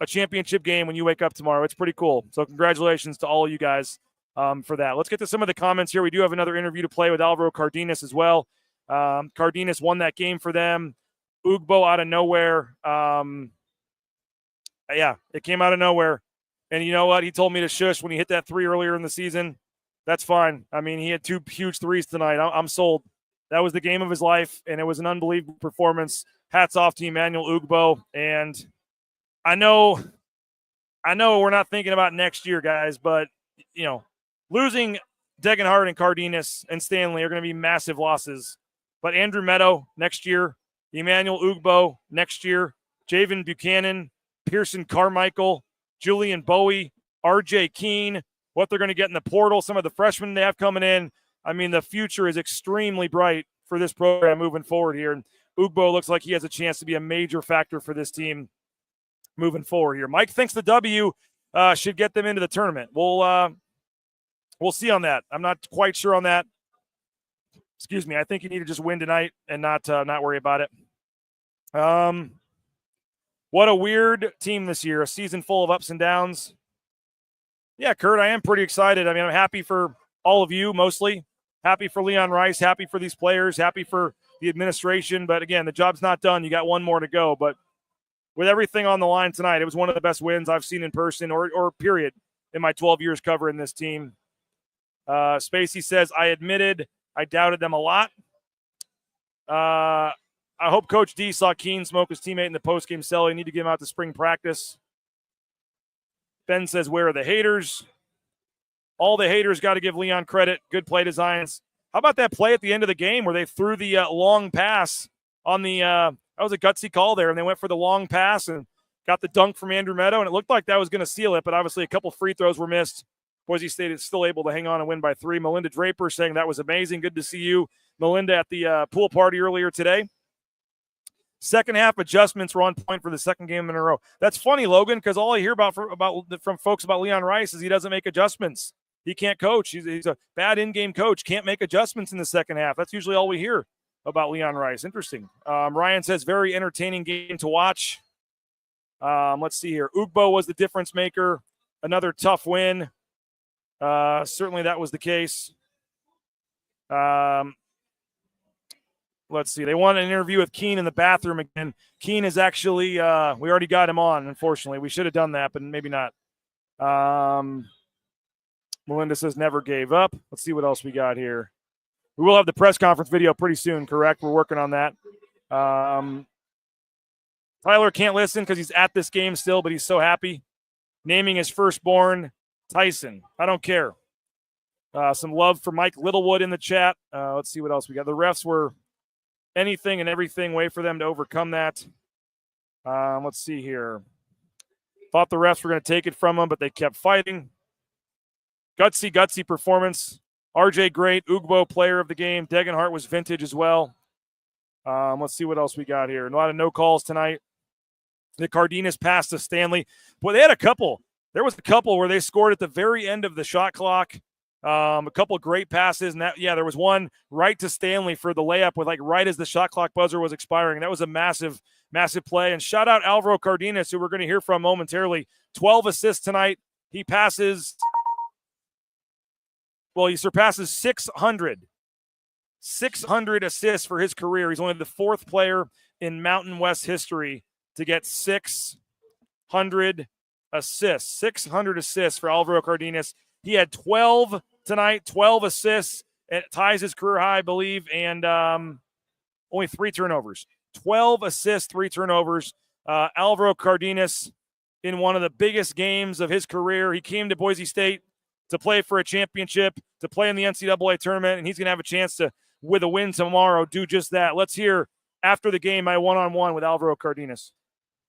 a championship game when you wake up tomorrow, it's pretty cool. So congratulations to all of you guys for that. Let's get to some of the comments here. We do have another interview to play with Alvaro Cardenas as well. Cardenas won that game for them. Ugbo out of nowhere. It came out of nowhere. And you know what? He told me to shush when he hit that 3 earlier in the season. That's fine. I mean, he had 2 huge threes tonight. I'm sold. That was the game of his life, and it was an unbelievable performance. Hats off to Emmanuel Ugbo. And I know we're not thinking about next year, guys, but, losing Degenhart and Cardenas and Stanley are going to be massive losses. But Andrew Meadow next year, Emmanuel Ugbo next year, Javen Buchanan, Pearson Carmichael, Julian Bowie, RJ Keane, what they're going to get in the portal, some of the freshmen they have coming in. I mean, the future is extremely bright for this program moving forward here. And Ugbo looks like he has a chance to be a major factor for this team moving forward here. Mike thinks the W should get them into the tournament. We'll see on that. I'm not quite sure on that. Excuse me. I think you need to just win tonight and not worry about it. What a weird team this year. A season full of ups and downs. Yeah, Kurt, I am pretty excited. I mean, I'm happy for all of you, mostly. Happy for Leon Rice. Happy for these players. Happy for the administration. But, again, the job's not done. You got one more to go. But with everything on the line tonight, it was one of the best wins I've seen in person or period in my 12 years covering this team. Spacey says, I admitted I doubted them a lot. I hope Coach D saw Keane smoke his teammate in the postgame cell. You need to get him out to spring practice. Ben says, where are the haters? All the haters got to give Leon credit. Good play designs. How about that play at the end of the game where they threw the long pass on the that was a gutsy call there, and they went for the long pass and got the dunk from Andrew Meadow, and it looked like that was going to seal it, but obviously a couple free throws were missed. Boise State is still able to hang on and win by 3. Melinda Draper saying that was amazing. Good to see you, Melinda, at the pool party earlier today. Second half adjustments were on point for the second game in a row. That's funny, Logan, because all I hear from folks about Leon Rice is he doesn't make adjustments. He can't coach. He's a bad in-game coach. Can't make adjustments in the second half. That's usually all we hear about Leon Rice. Interesting. Ryan says, very entertaining game to watch. Let's see here. Ugbo was the difference maker. Another tough win. Certainly that was the case. Let's see. They want an interview with Keane in the bathroom again. Keane is actually, we already got him on, unfortunately. We should have done that, but maybe not. Melinda says never gave up. Let's see what else we got here. We will have the press conference video pretty soon, correct? We're working on that. Tyler can't listen because he's at this game still, but he's so happy. Naming his firstborn Tyson. I don't care. Some love for Mike Littlewood in the chat. Let's see what else we got. The refs were anything and everything. Way for them to overcome that. Let's see here. Thought the refs were going to take it from them, but they kept fighting. Gutsy performance. RJ great. Ugbo player of the game. Degenhart was vintage as well. Let's see what else we got here. A lot of no calls tonight. The Cardenas pass to Stanley. Boy, they had a couple. There was a couple where they scored at the very end of the shot clock. A couple of great passes. And there was one right to Stanley for the layup with right as the shot clock buzzer was expiring. That was a massive, massive play. And shout out Alvaro Cardenas, who we're going to hear from momentarily. 12 assists tonight. He passes. Well, he surpasses 600. 600 assists for his career. He's only the fourth player in Mountain West history to get 600 assists. 600 assists for Alvaro Cardenas. He had 12 tonight, 12 assists. It ties his career high, I believe, and only 3 turnovers. 12 assists, 3 turnovers. Alvaro Cardenas in one of the biggest games of his career. He came to Boise State to play for a championship, to play in the NCAA tournament, and he's going to have a chance to, with a win tomorrow, do just that. Let's hear, after the game, my one-on-one with Alvaro Cardenas.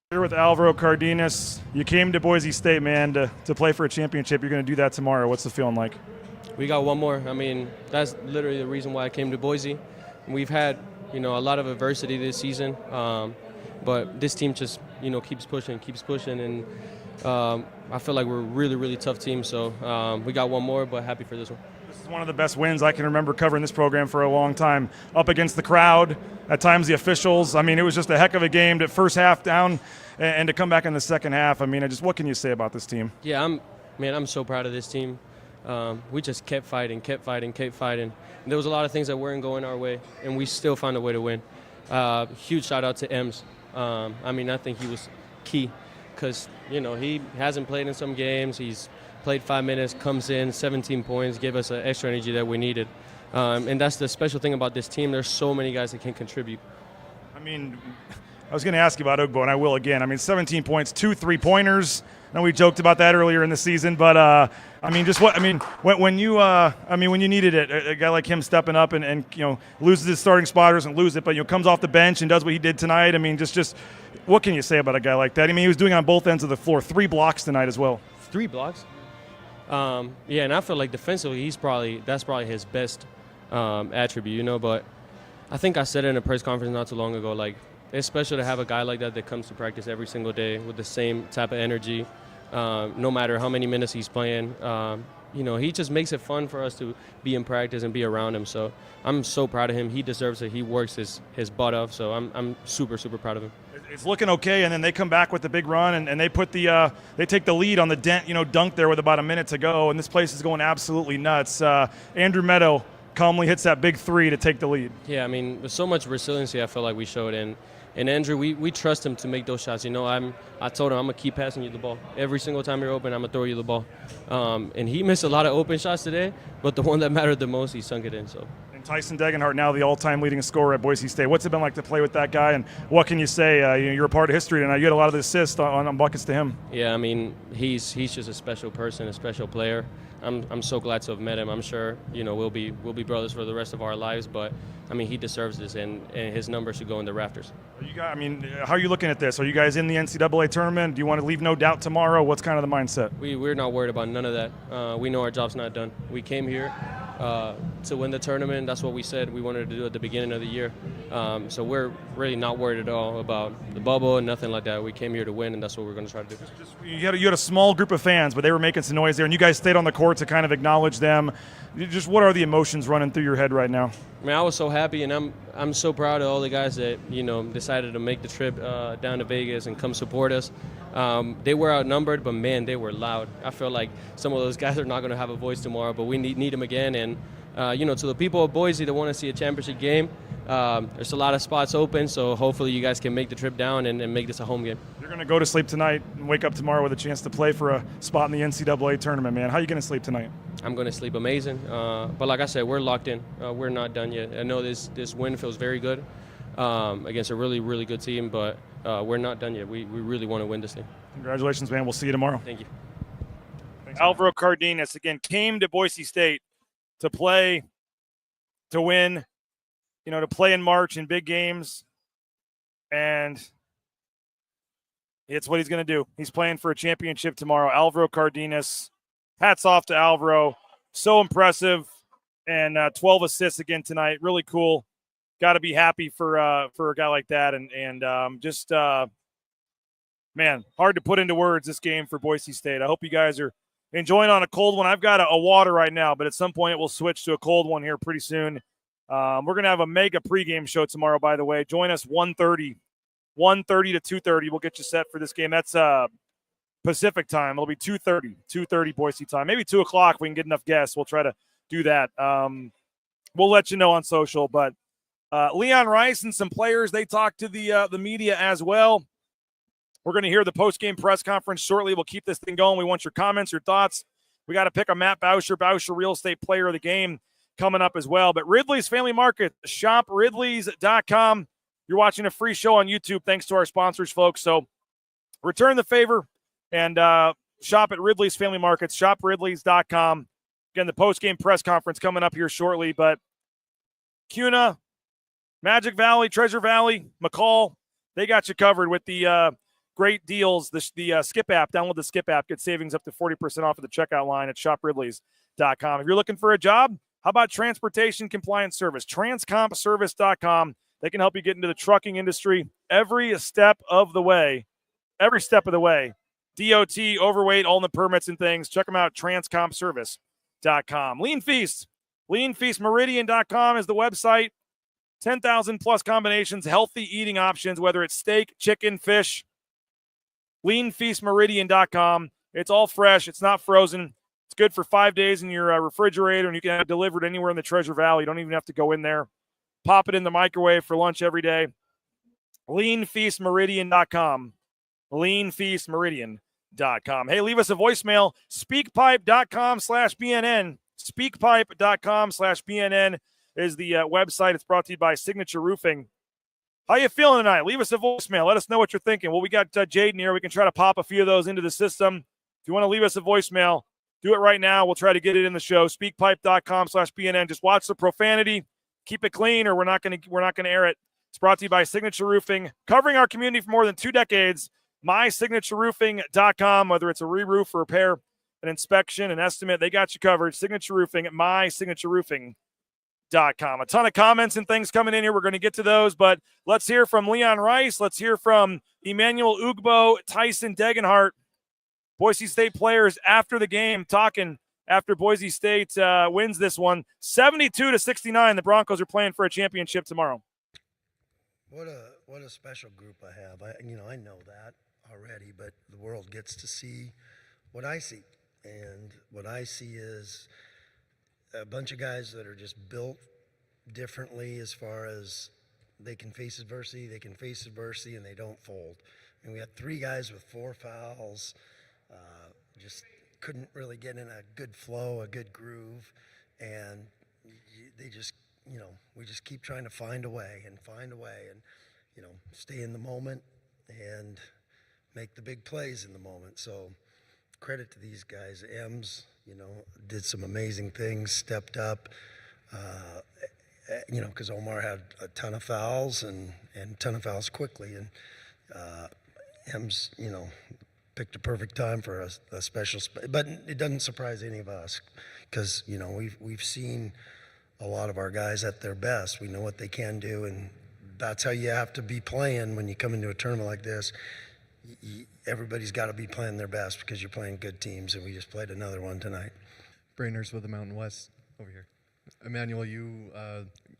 Here with Alvaro Cardenas. You came to Boise State, man, to play for a championship. You're going to do that tomorrow. What's the feeling like? We got one more. I mean, that's literally the reason why I came to Boise. We've had, a lot of adversity this season, but this team just, keeps pushing, and I feel like we're a really, really tough team. So we got one more, but happy for this one. This is one of the best wins I can remember covering this program for a long time. Up against the crowd, at times the officials. I mean, it was just a heck of a game to first half down and to come back in the second half. I mean, what can you say about this team? Yeah, I'm so proud of this team. We just kept fighting. And there was a lot of things that weren't going our way, and we still found a way to win. Huge shout out to Ems. I think he was key because, he hasn't played in some games. He's played 5 minutes, comes in, 17 points, gave us an extra energy that we needed. And that's the special thing about this team. There's so many guys that can contribute. I was going to ask you about Ugbo, and I will again. 17 points, 2 3-pointers. I know we joked about that earlier in the season, but when you needed it, a guy like him stepping up and loses his starting spot or doesn't lose it, but comes off the bench and does what he did tonight. Just what can you say about a guy like that? He was doing it on both ends of the floor. 3 blocks tonight as well. 3 blocks? Yeah, and I feel like defensively, that's probably his best attribute, you know. But I think I said it in a press conference not too long ago. Like, it's special to have a guy like that comes to practice every single day with the same type of energy, no matter how many minutes he's playing. You know, he just makes it fun for us to be in practice and be around him. So I'm so proud of him. He deserves it. He works his butt off. So I'm super, super proud of him. It's looking okay, and then they come back with the big run, and they put they take the lead on the dunk there with about a minute to go, and this place is going absolutely nuts. Andrew Meadow calmly hits that big three to take the lead. Yeah, I mean, there's so much resiliency I feel like we showed, and Andrew, we trust him to make those shots. You know, I told him I'm gonna keep passing you the ball every single time you're open. I'm gonna throw you the ball, and he missed a lot of open shots today, but the one that mattered the most, he sunk it in. So. Thomas and Degenhart, now the all-time leading scorer at Boise State. What's it been like to play with that guy, and what can you say? You're a part of history tonight. You had a lot of the assists on buckets to him. Yeah, I mean, he's just a special person, a special player. I'm so glad to have met him. I'm sure, you know, we'll be brothers for the rest of our lives, but I mean, he deserves this, and his number should go in the rafters. How are you looking at this? Are you guys in the NCAA tournament? Do you want to leave no doubt tomorrow? What's kind of the mindset? We're not worried about none of that. We know our job's not done. We came here to win the tournament. That's what we said we wanted to do at the beginning of the year. So we're really not worried at all about the bubble and nothing like that. We came here to win, and that's what we're going to try to do. You had a small group of fans, but they were making some noise there, and you guys stayed on the court to kind of acknowledge them. Just what are the emotions running through your head right now? I mean, I was so happy, and I'm so proud of all the guys that, you know, decided to make the trip down to Vegas and come support us. They were outnumbered, but man, they were loud. I feel like some of those guys are not going to have a voice tomorrow, but we need them again. And you know, to the people of Boise that want to see a championship game, there's a lot of spots open, so hopefully you guys can make the trip down and make this a home game. You're going to go to sleep tonight and wake up tomorrow with a chance to play for a spot in the NCAA tournament, man. How are you going to sleep tonight? I'm going to sleep amazing. But like I said, we're locked in. We're not done yet. I know this win feels very good against a really, really good team, but we're not done yet. We really want to win this thing. Congratulations, man. We'll see you tomorrow. Thank you. Thanks, Alvaro Cardenas, again, came to Boise State to play, to win, you know, to play in March in big games, and it's what he's going to do. He's playing for a championship tomorrow. Alvaro Cardenas, hats off to Alvaro. So impressive, and 12 assists again tonight. Really cool. Got to be happy for a guy like that, and just man, hard to put into words this game for Boise State. I hope you guys are enjoying on a cold one. I've got a water right now, but at some point it will switch to a cold one here pretty soon. We're going to have a mega pregame show tomorrow, by the way. Join us 1:30 to 2:30. We'll get you set for this game. That's Pacific time. It'll be 2:30 Boise time. Maybe 2 o'clock if we can get enough guests. We'll try to do that. We'll let you know on social. But Leon Rice and some players, they talked to the media as well. We're going to hear the post-game press conference shortly. We'll keep this thing going. We want your comments, your thoughts. We got to pick a Matt Boucher Real Estate Player of the Game coming up as well. But Ridley's Family Market, shopridleys.com. You're watching a free show on YouTube thanks to our sponsors, folks. So return the favor and shop at Ridley's Family Markets, shopridleys.com. Again, the post-game press conference coming up here shortly. But CUNA, Magic Valley, Treasure Valley, McCall, they got you covered with the great deals. The Skip app, download the Skip app, get savings up to 40% off of the checkout line at shopridleys.com. If you're looking for a job, how about transportation compliance service? Transcompservice.com. They can help you get into the trucking industry every step of the way. DOT, overweight, all in the permits and things. Check them out, transcompservice.com. Lean Feast, leanfeastmeridian.com is the website. 10,000 plus combinations, healthy eating options, whether it's steak, chicken, fish. Leanfeastmeridian.com. It's all fresh. It's not frozen. It's good for 5 days in your refrigerator, and you can have it delivered anywhere in the Treasure Valley. You don't even have to go in there. Pop it in the microwave for lunch every day. Leanfeastmeridian.com. Leanfeastmeridian.com. Hey, leave us a voicemail. Speakpipe.com/BNN. Speakpipe.com/BNN is the website. It's brought to you by Signature Roofing. How you feeling tonight? Leave us a voicemail. Let us know what you're thinking. Well, we got Jaden here. We can try to pop a few of those into the system. If you want to leave us a voicemail, do it right now. We'll try to get it in the show. Speakpipe.com/BNN. Just watch the profanity. Keep it clean, or we're not going to air it. It's brought to you by Signature Roofing, covering our community for more than 2 decades. MySignatureRoofing.com, whether it's a re-roof or repair, an inspection, an estimate, they got you covered. Signature Roofing at mysignatureroofing.com. A ton of comments and things coming in here. We're going to get to those, but let's hear from Leon Rice. Let's hear from Emmanuel Ugbo, Tyson Degenhart, Boise State players after the game, talking after Boise State wins this one. 72-69, the Broncos are playing for a championship tomorrow. What a special group I have. I know that already, but the world gets to see what I see. And what I see is a bunch of guys that are just built differently as far as they can face adversity, and they don't fold. And we had 3 guys with 4 fouls, just couldn't really get in a good flow, a good groove, and they just, we just keep trying to find a way and stay in the moment and make the big plays in the moment. So credit to these guys. Ems, did some amazing things, stepped up, because Omar had a ton of fouls and a ton of fouls quickly. And Ems, picked a perfect time for a special, but it doesn't surprise any of us because, we've seen a lot of our guys at their best. We know what they can do, and that's how you have to be playing when you come into a tournament like this. Everybody's got to be playing their best because you're playing good teams, and we just played another one tonight. Brainers with the Mountain West over here. Emmanuel, you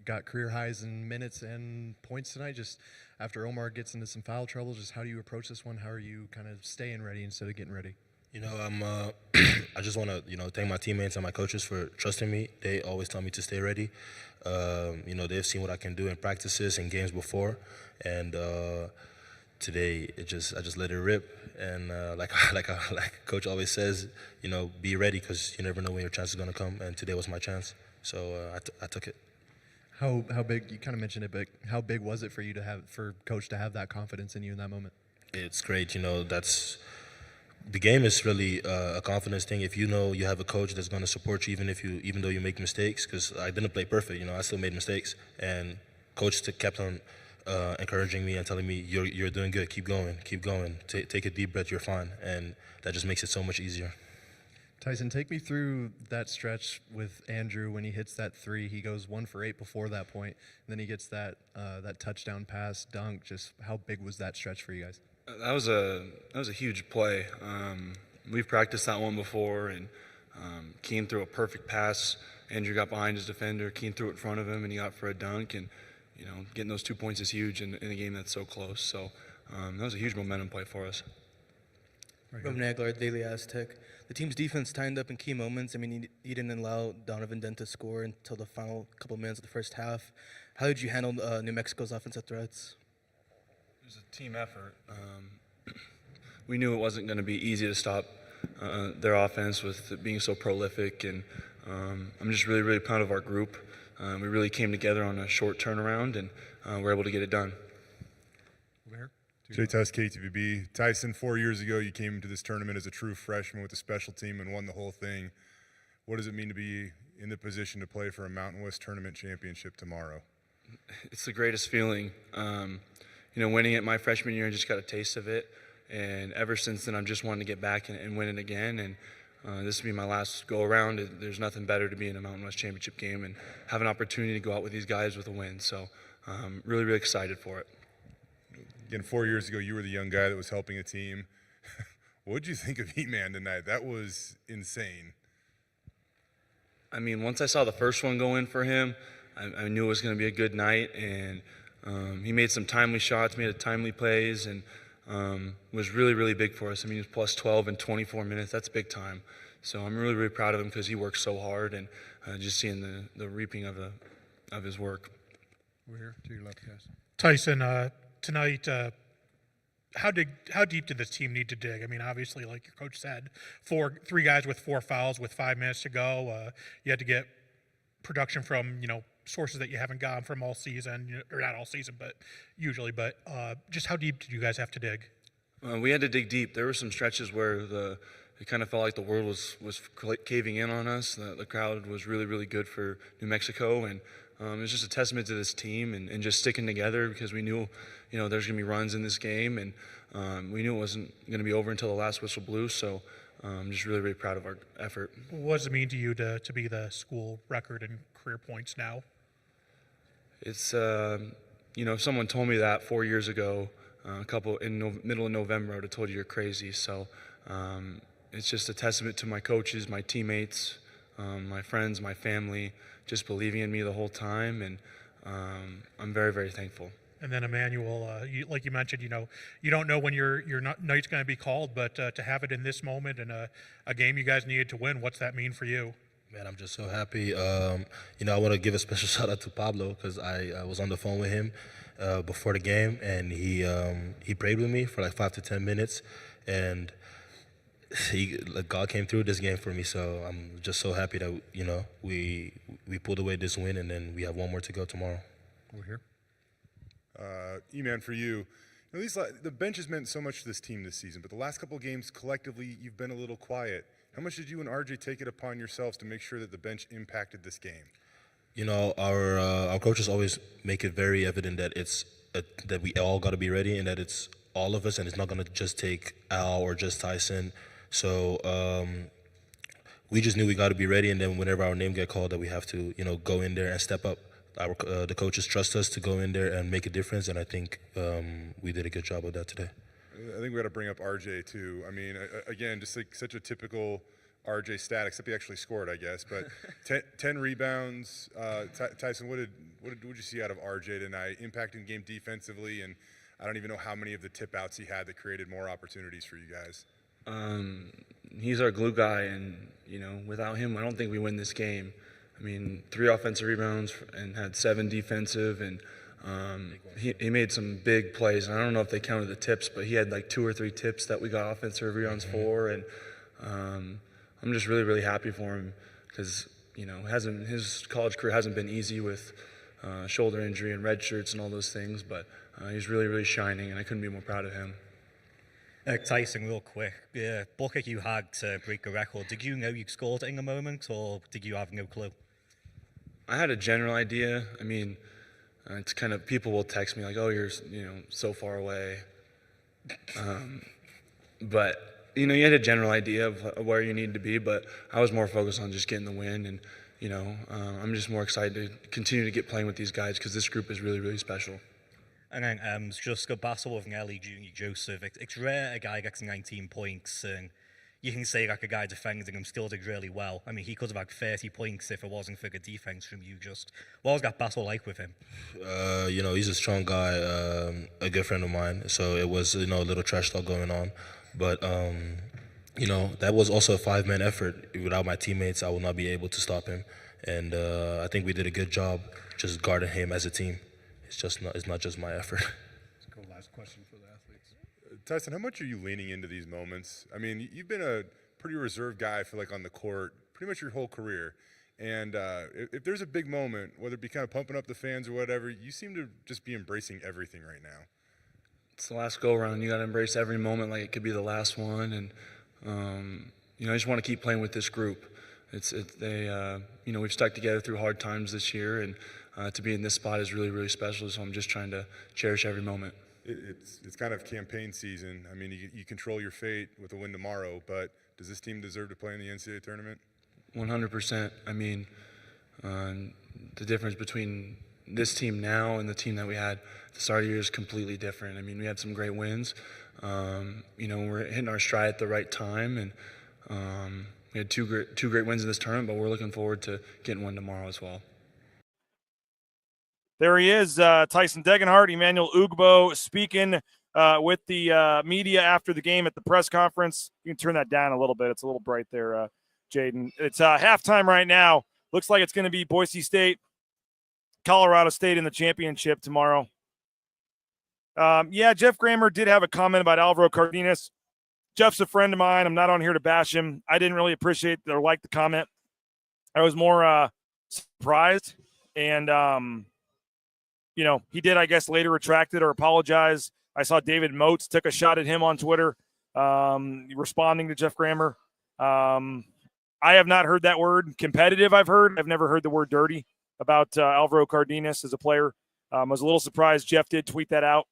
got career highs in minutes and points tonight. Just after Omar gets into some foul trouble, just how do you approach this one? How are you kind of staying ready instead of getting ready? I just want to, thank my teammates and my coaches for trusting me. They always tell me to stay ready. They've seen what I can do in practices and games before, and today I just let it rip. And like Coach always says, be ready because you never know when your chance is going to come. And today was my chance, so I took it. How big? You kind of mentioned it, but how big was it for you for Coach to have that confidence in you in that moment? It's great. The game is really a confidence thing. If you know you have a coach that's going to support you, even though you make mistakes, because I didn't play perfect. I still made mistakes, and Coach kept on encouraging me and telling me you're doing good. Keep going. Take a deep breath. You're fine, and that just makes it so much easier. Tyson, take me through that stretch with Andrew when he hits that 3. He goes 1 for 8 before that point, and then he gets that touchdown pass dunk. Just how big was that stretch for you guys? That was a huge play. We've practiced that one before, and Keane threw a perfect pass. Andrew got behind his defender. Keane threw it in front of him, and he got for a dunk. And getting those 2 points is huge in a game that's so close. So that was a huge momentum play for us. Rob Nagler, Daily Aztec. The team's defense tightened up in key moments. I mean, you didn't allow Donovan Dent to score until the final couple minutes of the first half. How did you handle New Mexico's offensive threats? It was a team effort. We knew it wasn't going to be easy to stop their offense with it being so prolific, and I'm just really, really proud of our group. We really came together on a short turnaround, and we're able to get it done. Jay Tuss, KTVB. Tyson, 4 years ago, you came to this tournament as a true freshman with the special team and won the whole thing. What does it mean to be in the position to play for a Mountain West tournament championship tomorrow? It's the greatest feeling. Winning it my freshman year, I just got a taste of it. And ever since then, I've just wanted to get back and win it again. And this will be my last go around. There's nothing better to be in a Mountain West championship game and have an opportunity to go out with these guys with a win. So I'm really, really excited for it. Again, 4 years ago, you were the young guy that was helping a team. What did you think of E-Man tonight? That was insane. I mean, once I saw the first one go in for him, I knew it was going to be a good night. And he made some timely shots, made timely plays, and was really, really big for us. I mean, he was plus 12 in 24 minutes. That's big time. So I'm really, really proud of him because he works so hard, and just seeing the reaping of his work. We're here to your left, guys. Tyson, tonight, how deep did this team need to dig? I mean, obviously, like your coach said, 3 guys with 4 fouls with 5 minutes to go. You had to get production from sources that you haven't gotten from all season, or not all season, but usually. But just how deep did you guys have to dig? We had to dig deep. There were some stretches where it kind of felt like the world was caving in on us. The crowd was really, really good for New Mexico, and it was just a testament to this team and just sticking together because we knew, there's going to be runs in this game, and we knew it wasn't going to be over until the last whistle blew. So I'm just really, really proud of our effort. What does it mean to you to be the school record in career points now? It's, if someone told me that 4 years ago, middle of November, I would have told you you're crazy. So it's just a testament to my coaches, my teammates, my friends, my family, just believing in me the whole time, and I'm very, very thankful. And then Emmanuel, like you mentioned, you don't know when your night's going to be called, but to have it in this moment and a game you guys needed to win, what's that mean for you? Man, I'm just so happy. I want to give a special shout out to Pablo because I was on the phone with him before the game, and he prayed with me for like 5 to 10 minutes, and God came through this game for me. So I'm just so happy that we pulled away this win, and then we have one more to go tomorrow. We're here. E-Man, for you, at least the bench has meant so much to this team this season, but the last couple of games collectively, you've been a little quiet. How much did you and RJ take it upon yourselves to make sure that the bench impacted this game? Our coaches always make it very evident that that we all got to be ready and that it's all of us, and it's not going to just take Al or just Tyson. So we just knew we got to be ready, and then whenever our name get called, that we have to go in there and step up. The coaches trust us to go in there and make a difference, and I think we did a good job of that today. I think we got to bring up RJ too. I mean, again, just like such a typical RJ stat, except he actually scored, I guess. But 10 rebounds. Tyson, what did you see out of RJ tonight? Impacting game defensively, and I don't even know how many of the tip outs he had that created more opportunities for you guys. He's our glue guy, and without him, I don't think we win this game. I mean, 3 offensive rebounds and had 7 defensive, and he made some big plays. And I don't know if they counted the tips, but he had like 2 or 3 tips that we got offensive rebounds for, and I'm just really, really happy for him because his college career hasn't been easy with shoulder injury and red shirts and all those things, but he's really, really shining, and I couldn't be more proud of him. Tyson, real quick, the bucket you had to break the record, did you know you scored it in the moment, or did you have no clue? I had a general idea. I mean, it's kind of, people will text me like, oh, you're so far away. But you had a general idea of where you need to be, but I was more focused on just getting the win, and I'm just more excited to continue to get playing with these guys because this group is really, really special. And then just go battle with Nelly Jr. Joseph. It's rare a guy gets 19 points, and you can say like a guy defending him still did really well. I mean, he could have had 30 points if it wasn't for the defense from you. Just what was that battle like with him? He's a strong guy, a good friend of mine. So it was a little trash talk going on, but that was also a 5-man effort. Without my teammates, I will not be able to stop him, and I think we did a good job just guarding him as a team. It's not just my effort. Let's go last question for the athletes. Tyson, how much are you leaning into these moments? I mean, you've been a pretty reserved guy, I feel like, on the court pretty much your whole career. And if there's a big moment, whether it be kind of pumping up the fans or whatever, you seem to just be embracing everything right now. It's the last go-around. You got to embrace every moment like it could be the last one. And, I just want to keep playing with this group. We've stuck together through hard times this year, and to be in this spot is really, really special, so I'm just trying to cherish every moment. It's kind of campaign season. I mean, you control your fate with a win tomorrow, but does this team deserve to play in the NCAA tournament? 100%. I mean, the difference between this team now and the team that we had at the start of the year is completely different. I mean, we had some great wins. We're hitting our stride at the right time, and we had two great wins in this tournament, but we're looking forward to getting one tomorrow as well. There he is, Tyson Degenhart, Emmanuel Ugbo, speaking with the media after the game at the press conference. You can turn that down a little bit. It's a little bright there, Jaden. It's halftime right now. Looks like it's going to be Boise State, Colorado State in the championship tomorrow. Jeff Grammer did have a comment about Alvaro Cardenas. Jeff's a friend of mine. I'm not on here to bash him. I didn't really appreciate or like the comment. I was more surprised. And, he did, I guess, later retract it or apologize. I saw David Moats took a shot at him on Twitter, responding to Jeff Grammer. I have not heard that word. Competitive, I've heard. I've never heard the word dirty about Alvaro Cardenas as a player. I was a little surprised Jeff did tweet that out,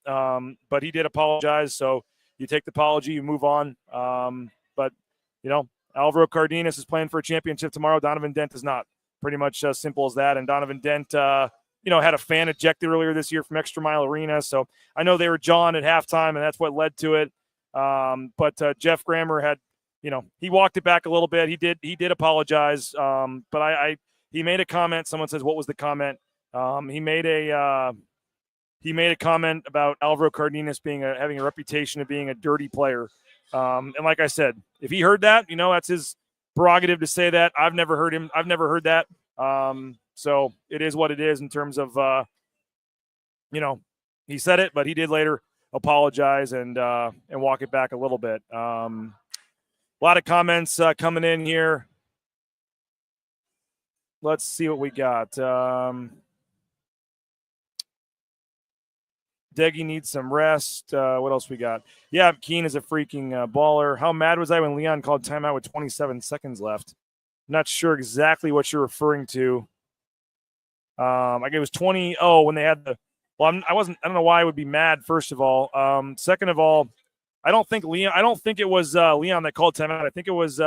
but he did apologize. So you take the apology, you move on. But Alvaro Cardenas is playing for a championship tomorrow. Donovan Dent is not. Pretty much as simple as that. And Donovan Dent, had a fan ejected earlier this year from Extra Mile Arena. So I know they were jawing at halftime, and that's what led to it. But Jeff Grammer had, he walked it back a little bit. He did apologize. But he made a comment. Someone says, what was the comment? He made a comment about Alvaro Cardenas having a reputation of being a dirty player. And like I said, if he heard that, that's his prerogative to say that. I've never heard that. So it is what it is in terms of, he said it, but he did later apologize and walk it back a little bit. A lot of comments coming in here. Let's see what we got. Deggy needs some rest. What else we got? Yeah, Keane is a freaking baller. How mad was I when Leon called timeout with 27 seconds left? Not sure exactly what you're referring to. It was 20. Oh, when they had the. Well, I don't know why I would be mad. First of all, second of all, I don't think it was Leon that called timeout. I think it was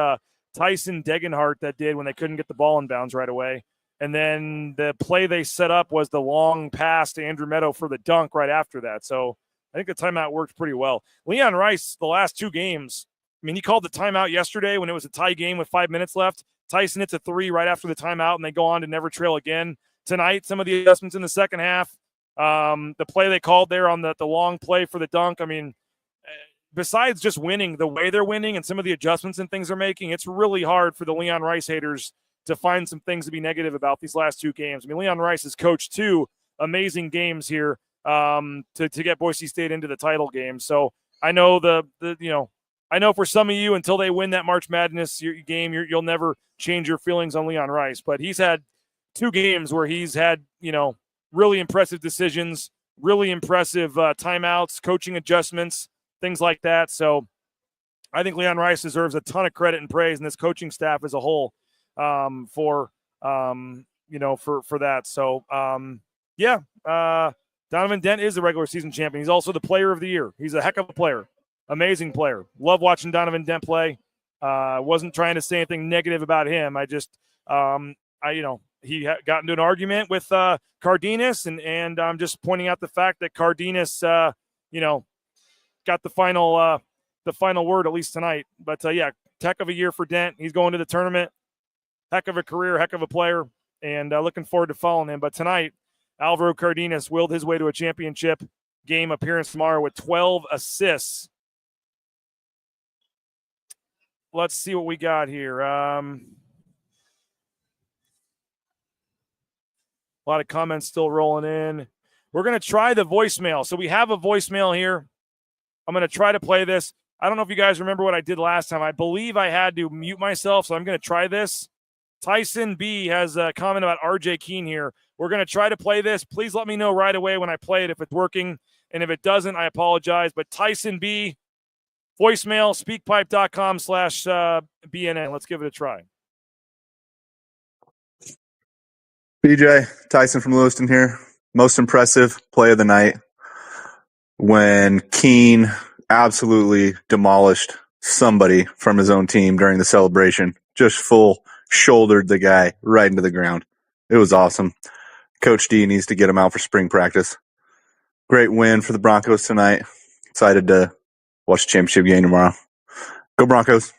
Tyson Degenhart that did when they couldn't get the ball in bounds right away. And then the play they set up was the long pass to Andrew Meadow for the dunk right after that. So I think the timeout worked pretty well. Leon Rice, the last two games, he called the timeout yesterday when it was a tie game with 5 minutes left. Tyson hits a three right after the timeout, and they go on to never trail again. Tonight, some of the adjustments in the second half, the play they called there on the long play for the dunk, besides just winning, the way they're winning and some of the adjustments and things they're making, it's really hard for the Leon Rice haters to find some things to be negative about these last two games. Leon Rice has coached two amazing games here to get Boise State into the title game. So I know I know for some of you, until they win that March Madness game, you'll never change your feelings on Leon Rice. But he's had two games where he's had, really impressive decisions, really impressive timeouts, coaching adjustments, things like that. So I think Leon Rice deserves a ton of credit and praise, and this coaching staff as a whole for that. So, Donovan Dent is the regular season champion. He's also the player of the year. He's a heck of a player. Amazing player. Love watching Donovan Dent play. Wasn't trying to say anything negative about him. I just, he got into an argument with Cardenas, and I'm just pointing out the fact that Cardenas, got the final word at least tonight. But heck of a year for Dent. He's going to the tournament. Heck of a career, heck of a player, and looking forward to following him. But tonight, Alvaro Cardenas willed his way to a championship game appearance tomorrow with 12 assists. Let's see what we got here. A lot of comments still rolling in. We're going to try the voicemail. So we have a voicemail here. I'm going to try to play this. I don't know if you guys remember what I did last time. I believe I had to mute myself, so I'm going to try this. Tyson B has a comment about RJ Keane here. We're going to try to play this. Please let me know right away when I play it if it's working. And if it doesn't, I apologize. But Tyson B, voicemail, speakpipe.com/BNN. Let's give it a try. BJ, Tyson from Lewiston here. Most impressive play of the night when Keane absolutely demolished somebody from his own team during the celebration. Just full shouldered the guy right into the ground. It was awesome. Coach D needs to get him out for spring practice. Great win for the Broncos tonight. Excited to watch the championship game tomorrow. Go Broncos.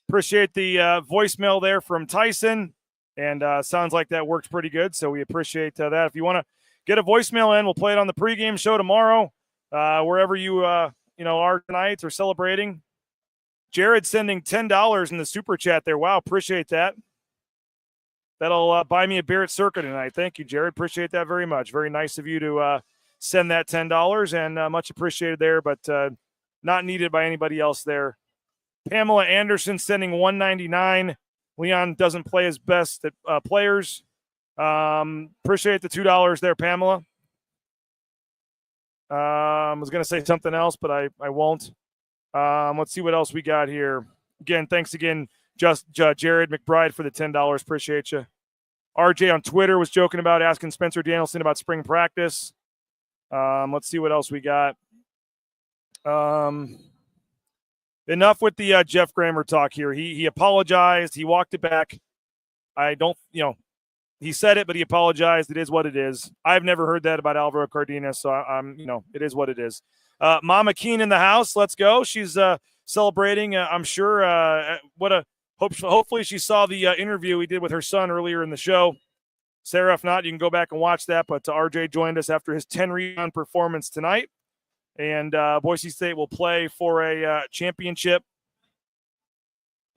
Appreciate the voicemail there from Tyson. And sounds like that worked pretty good, so we appreciate that. If you want to get a voicemail in, we'll play it on the pregame show tomorrow, wherever you are tonight or celebrating. Jared sending $10 in the super chat there. Wow, appreciate that. That'll buy me a beer at Circa tonight. Thank you, Jared. Appreciate that very much. Very nice of you to send that $10, and much appreciated there, but not needed by anybody else there. Pamela Anderson sending $1.99. Leon doesn't play his best at players. Appreciate the $2 there, Pamela. I was going to say something else, but I won't. Let's see what else we got here. Again, thanks again, Jared McBride for the $10. Appreciate you. RJ on Twitter was joking about asking Spencer Danielson about spring practice. Let's see what else we got. enough with the Jeff Grammer talk here. He apologized. He walked it back. He said it, but he apologized. It is what it is. I've never heard that about Alvaro Cardenas, so it is what it is. Mama Keane in the house. Let's go. She's celebrating. I'm sure. Hopefully she saw the interview we did with her son earlier in the show. Sarah, if not, you can go back and watch that. But RJ joined us after his 10-rebound performance tonight. And Boise State will play for a championship.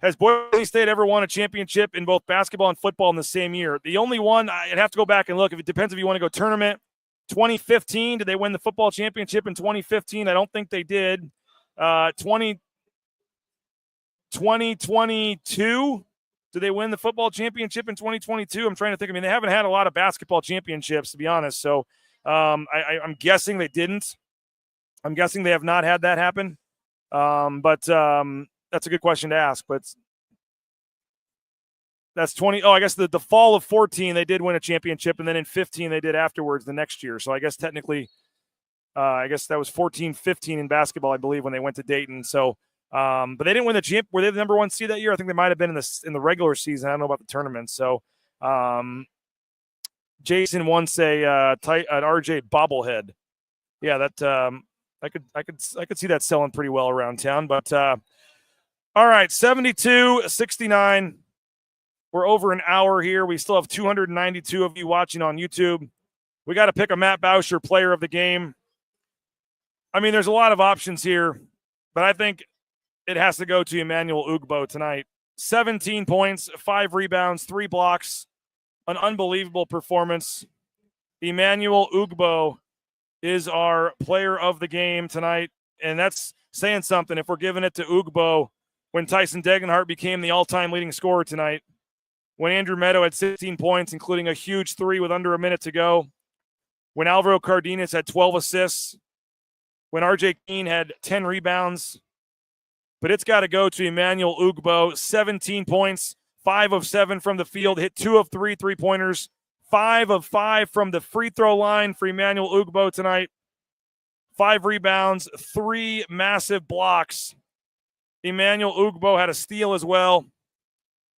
Has Boise State ever won a championship in both basketball and football in the same year? The only one, I'd have to go back and look. If it depends if you want to go tournament. 2015, did they win the football championship in 2015? I don't think they did. 2022, did they win the football championship in 2022? I'm trying to think. I mean, they haven't had a lot of basketball championships, to be honest. So I'm guessing they didn't. I'm guessing they have not had that happen. But that's a good question to ask. But that's 20. Oh, I guess the fall of 14, they did win a championship. And then in 15, they did afterwards the next year. So I guess technically, I guess that was 14-15 in basketball, I believe, when they went to Dayton. So, but they didn't win the champ. Were they the number one seed that year? I think they might have been in the regular season. I don't know about the tournament. So, Jason wants an RJ bobblehead. Yeah, that I could see that selling pretty well around town. But all right, 72-69. We're over an hour here. We still have 292 of you watching on YouTube. We got to pick a Matt Bauscher player of the game. I mean, there's a lot of options here, but I think it has to go to Emmanuel Ugbo tonight. 17 points, 5 rebounds, 3 blocks, an unbelievable performance. Emmanuel Ugbo is our player of the game tonight, and that's saying something if we're giving it to Ugbo when Tyson Degenhart became the all-time leading scorer tonight, when Andrew Meadow had 16 points, including a huge 3 with under a minute to go, when Alvaro Cardenas had 12 assists, when RJ Keane had 10 rebounds. But it's got to go to Emmanuel Ugbo, 17 points, 5 of 7 from the field, hit 2 of 3 3-pointers, 5 of 5 from the free throw line for Emmanuel Ugbo tonight. 5 rebounds, 3 massive blocks. Emmanuel Ugbo had a steal as well.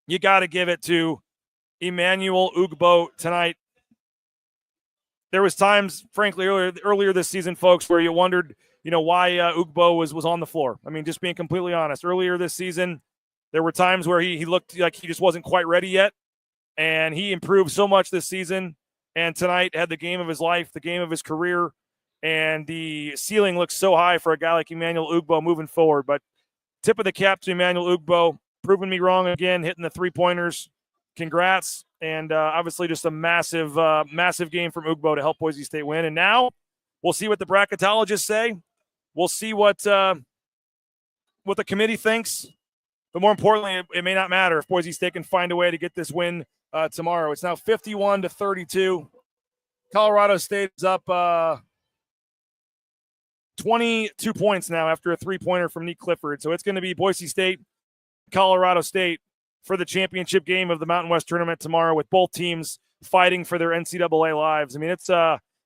You got to give it to Emmanuel Ugbo tonight. There was times, frankly, earlier this season, folks, where you wondered, why Ugbo was on the floor. I mean, just being completely honest. Earlier this season, there were times where he looked like he just wasn't quite ready yet. And he improved so much this season. And tonight had the game of his life, the game of his career. And the ceiling looks so high for a guy like Emmanuel Ugbo moving forward. But tip of the cap to Emmanuel Ugbo, proving me wrong again, hitting the 3-pointers. Congrats. And obviously just a massive game from Ugbo to help Boise State win. And now we'll see what the bracketologists say. We'll see what the committee thinks. But more importantly, it may not matter if Boise State can find a way to get this win tomorrow. It's now 51-32. Colorado State is up 22 points now after a 3-pointer from Nick Clifford. So it's going to be Boise State, Colorado State for the championship game of the Mountain West tournament tomorrow, with both teams fighting for their NCAA lives. I mean, it's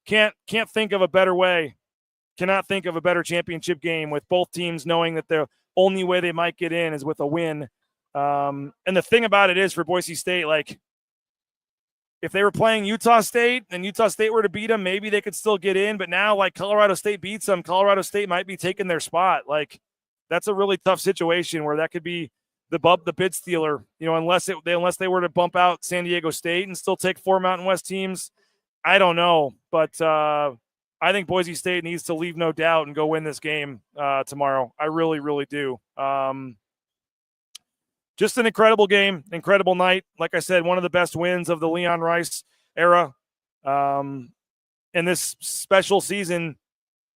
can't think of a better way. Cannot think of a better championship game, with both teams knowing that the only way they might get in is with a win. And the thing about it is, for Boise State, like, if they were playing Utah State and Utah State were to beat them, maybe they could still get in. But now, like, Colorado State beats them, Colorado State might be taking their spot. Like, that's a really tough situation where that could be the bid stealer, unless they were to bump out San Diego State and still take 4 Mountain West teams. I don't know, but I think Boise State needs to leave no doubt and go win this game tomorrow. I really, really do. Just an incredible game, incredible night. Like I said, one of the best wins of the Leon Rice era. And this special season,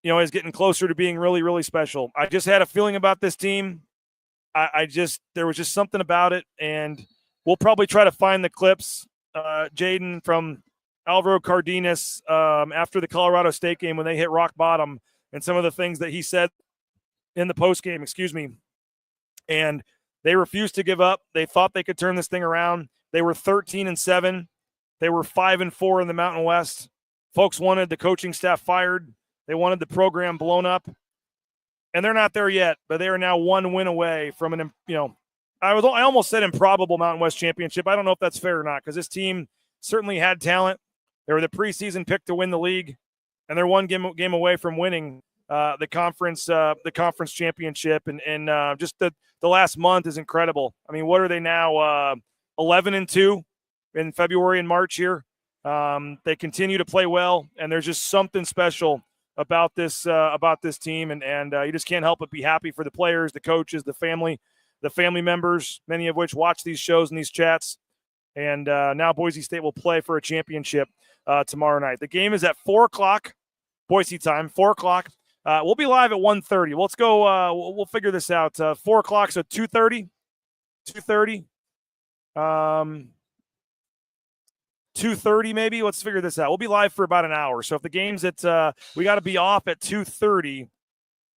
is getting closer to being really, really special. I just had a feeling about this team. There was just something about it, and we'll probably try to find the clips, Jaden, from Alvaro Cardenas after the Colorado State game when they hit rock bottom, and some of the things that he said in the postgame, and they refused to give up. They thought they could turn this thing around. They were 13-7. They were 5-4 in the Mountain West. Folks wanted the coaching staff fired. They wanted the program blown up. and they're not there yet, but they are now one win away from an, I almost said improbable Mountain West championship. I don't know if that's fair or not, because this team certainly had talent. They were the preseason pick to win the league, and they're one game away from winning the conference championship. And just the last month is incredible. I mean, what are they now? 11-2 in February and March here. They continue to play well, and there's just something special about this team, and you just can't help but be happy for the players, the coaches, the family members, many of which watch these shows and these chats. And now Boise State will play for a championship tomorrow night. The game is at 4 o'clock Boise time, 4 o'clock. We'll be live at 1:30. Well, let's go. We'll figure this out. 4 o'clock, so 2:30. 2:30 maybe. Let's figure this out. We'll be live for about an hour. So if the game's at, we got to be off at 2:30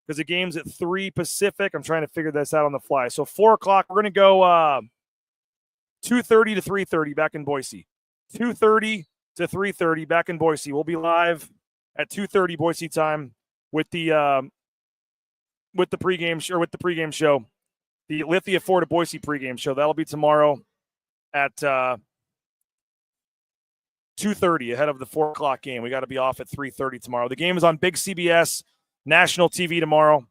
because the game's at 3 Pacific. I'm trying to figure this out on the fly. So 4 o'clock, we're going to go 2:30 to 3:30 back in Boise. 2:30 to 3:30 back in Boise. We'll be live at 2:30 Boise time with the pregame show, the Lithia Ford to Boise pregame show. That'll be tomorrow at 2:30 ahead of the 4 o'clock game. We got to be off at 3:30 tomorrow. The game is on big CBS national TV tomorrow,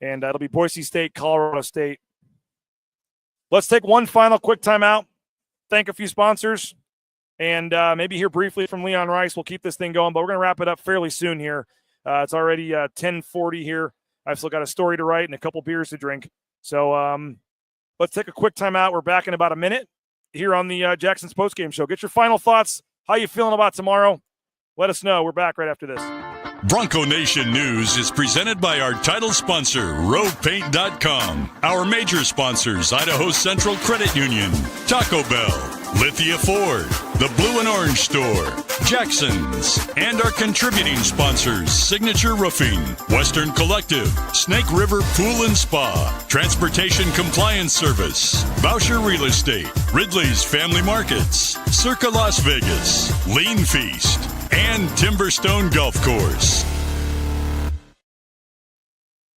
and it'll be Boise State, Colorado State. Let's take one final quick timeout, thank a few sponsors, and maybe hear briefly from Leon Rice. We'll keep this thing going, but we're going to wrap it up fairly soon here. It's already 10:40 here. I've still got a story to write and a couple beers to drink. So let's take a quick timeout. We're back in about a minute here on the Jacksons Postgame Show. Get your final thoughts. How you feeling about tomorrow? Let us know. We're back right after this. Bronco Nation News is presented by our title sponsor, RoePaint.com. Our major sponsors, Idaho Central Credit Union, Taco Bell, Lithia Ford, the Blue and Orange Store, Jacksons, and our contributing sponsors, Signature Roofing, Western Collective, Snake River Pool and Spa, Transportation Compliance Service, Boucher Real Estate, Ridley's Family Markets, Circa Las Vegas, Lean Feast, and Timberstone Golf Course.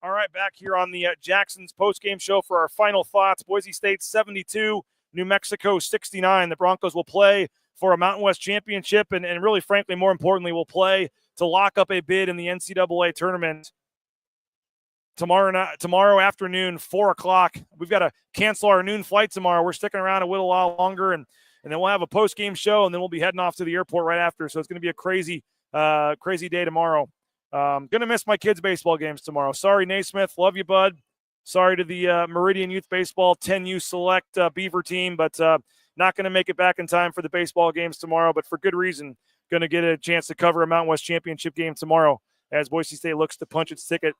All right, back here on the Jacksons postgame show for our final thoughts. Boise State 72, New Mexico 69. The Broncos will play for a Mountain West championship, and really, frankly, more importantly, will play to lock up a bid in the NCAA tournament tomorrow afternoon, 4 o'clock. We've got to cancel our noon flight tomorrow. We're sticking around a little while longer, and then we'll have a post-game show, and then we'll be heading off to the airport right after. So it's going to be a crazy day tomorrow. Going to miss my kids' baseball games tomorrow. Sorry, Naismith. Love you, bud. Sorry to the Meridian Youth Baseball 10U Select Beaver team, but not going to make it back in time for the baseball games tomorrow, but for good reason. Going to get a chance to cover a Mountain West championship game tomorrow as Boise State looks to punch its ticket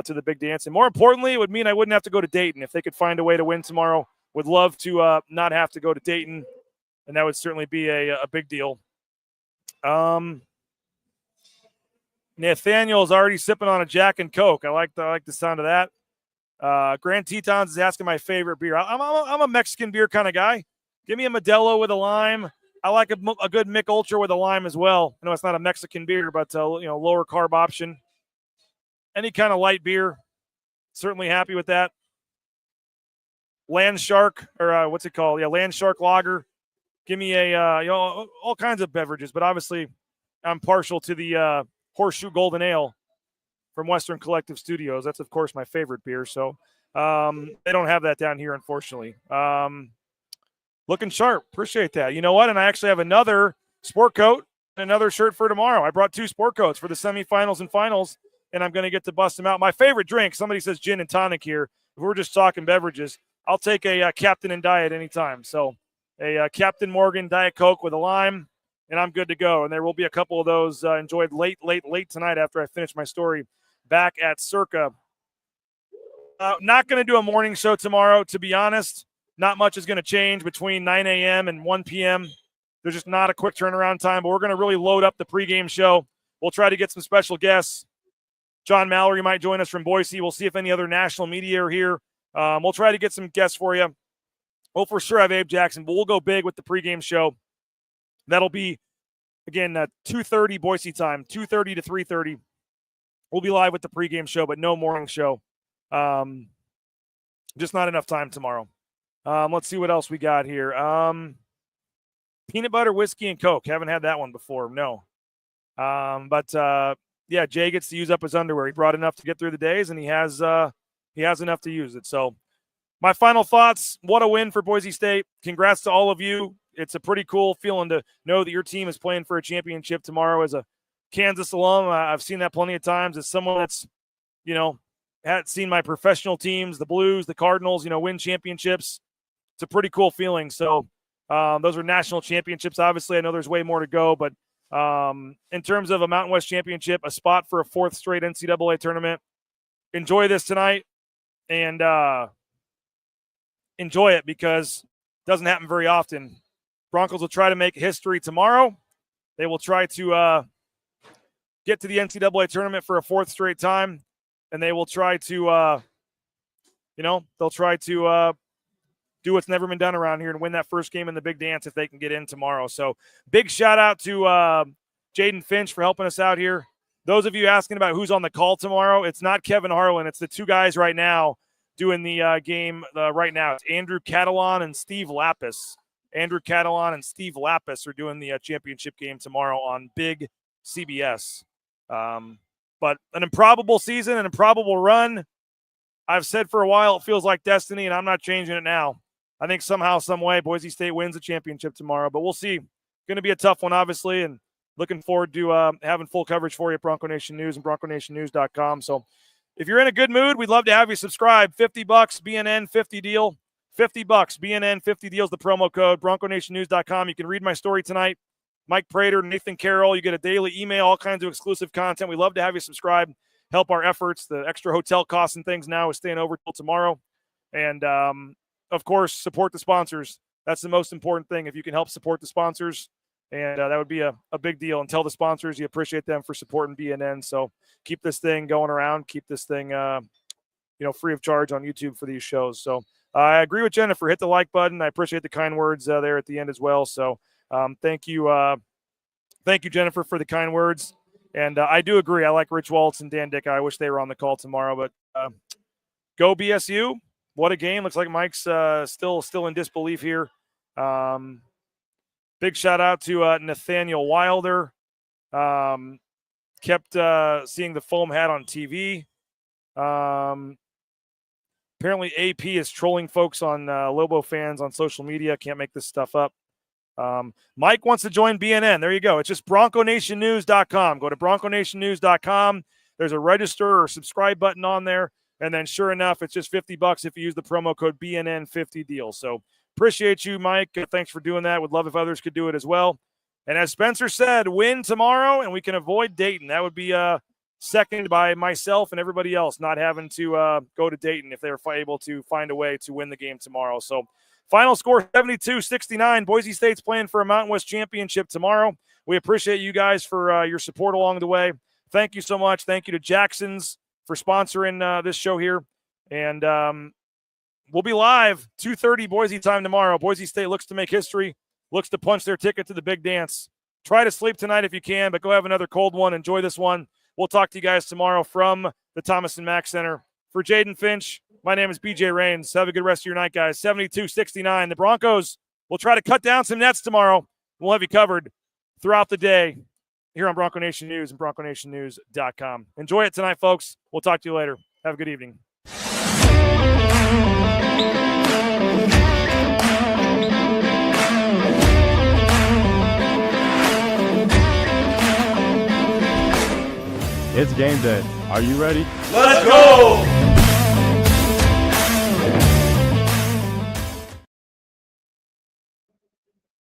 to the big dance. And more importantly, it would mean I wouldn't have to go to Dayton if they could find a way to win tomorrow. Would love to not have to go to Dayton, and that would certainly be a big deal. Nathaniel's already sipping on a Jack and Coke. I like the sound of that. Grand Tetons is asking my favorite beer. I'm a Mexican beer kind of guy. Give me a Modelo with a lime. I like a good Mick Ultra with a lime as well. I know it's not a Mexican beer, but lower carb option. Any kind of light beer, certainly happy with that. Land Shark, or what's it called? Yeah, Land Shark Lager. Give me all kinds of beverages, but obviously I'm partial to the Horseshoe Golden Ale from Western Collective Studios. That's, of course, my favorite beer. So they don't have that down here, unfortunately. Looking sharp. Appreciate that. You know what? And I actually have another sport coat and another shirt for tomorrow. I brought 2 sport coats for the semifinals and finals, and I'm going to get to bust them out. My favorite drink, somebody says gin and tonic here. If we're just talking beverages, I'll take a Captain and Diet anytime. So a Captain Morgan Diet Coke with a lime, and I'm good to go. And there will be a couple of those enjoyed late tonight after I finish my story back at Circa. Not going to do a morning show tomorrow, to be honest. Not much is going to change between 9 a.m. and 1 p.m. There's just not a quick turnaround time, but we're going to really load up the pregame show. We'll try to get some special guests. John Mallory might join us from Boise. We'll see if any other national media are here. We'll try to get some guests for you. We'll for sure have Abe Jackson, but we'll go big with the pregame show. That'll be, again, 2:30 Boise time, 2:30 to 3:30. We'll be live with the pregame show, but no morning show. Just not enough time tomorrow. Let's see what else we got here. Peanut butter, whiskey, and Coke. Haven't had that one before. No. Yeah, Jay gets to use up his underwear. He brought enough to get through the days, and he has enough to use it. So my final thoughts, what a win for Boise State. Congrats to all of you. It's a pretty cool feeling to know that your team is playing for a championship tomorrow. As a Kansas alum, I've seen that plenty of times. As someone that's, had seen my professional teams, the Blues, the Cardinals, win championships, it's a pretty cool feeling. So those are national championships. Obviously, I know there's way more to go, but in terms of a Mountain West championship, a spot for a 4th straight NCAA tournament, enjoy this tonight and enjoy it because it doesn't happen very often. Broncos will try to make history tomorrow. They will try to get to the NCAA tournament for a 4th straight time, and they will try to, they'll try to do what's never been done around here and win that first game in the big dance if they can get in tomorrow. So big shout out to Jaden Finch for helping us out here. Those of you asking about who's on the call tomorrow, it's not Kevin Harlan. It's the two guys right now doing the game right now. It's Andrew Catalan and Steve Lapis. Andrew Catalan and Steve Lapis are doing the championship game tomorrow on Big CBS. But an improbable season, an improbable run. I've said for a while it feels like destiny, and I'm not changing it now. I think somehow, some way, Boise State wins the championship tomorrow. But we'll see. Going to be a tough one, obviously, and looking forward to having full coverage for you at Bronco Nation News and BroncoNationNews.com. So if you're in a good mood, we'd love to have you subscribe. $50 BNN 50 deal. $50 BNN 50 deals the promo code. BroncoNationNews.com. You can read my story tonight. Mike Prater, Nathan Carroll. You get a daily email, all kinds of exclusive content. We love to have you subscribe. Help our efforts. The extra hotel costs and things now is staying over till tomorrow. And, of course, support the sponsors. That's the most important thing. If you can help support the sponsors, and that would be a big deal. And tell the sponsors you appreciate them for supporting BNN. So keep this thing going around. Keep this thing, free of charge on YouTube for these shows. So I agree with Jennifer. Hit the like button. I appreciate the kind words there at the end as well. So thank you, Jennifer, for the kind words. And I do agree. I like Rich Waltz and Dan Dick. I wish they were on the call tomorrow. But go BSU. What a game. Looks like Mike's still in disbelief here. Big shout out to Nathaniel Wilder. Kept seeing the foam hat on TV. Apparently AP is trolling folks on Lobo fans on social media. Can't make this stuff up. Mike wants to join BNN. There you go. It's just BroncoNationNews.com. Go to BroncoNationNews.com. There's a register or subscribe button on there. And then sure enough, it's just $50 if you use the promo code BNN50 deal. So appreciate you, Mike. Thanks for doing that. Would love if others could do it as well. And as Spencer said, win tomorrow and we can avoid Dayton. That would be seconded by myself and everybody else not having to go to Dayton if they're able to find a way to win the game tomorrow. So final score 72-69. Boise State's playing for a Mountain West championship tomorrow. We appreciate you guys for your support along the way. Thank you so much. Thank you to Jacksons for sponsoring this show here. And we'll be live 2:30 Boise time tomorrow. Boise State looks to make history, looks to punch their ticket to the big dance. Try to sleep tonight if you can, but go have another cold one. Enjoy this one. We'll talk to you guys tomorrow from the Thomas and Mack Center. For Jaden Finch, my name is BJ Rains. Have a good rest of your night, guys. 72-69. The Broncos will try to cut down some nets tomorrow. We'll have you covered throughout the day here on Bronco Nation News and BroncoNationNews.com. Enjoy it tonight, folks. We'll talk to you later. Have a good evening. It's game day. Are you ready? Let's go!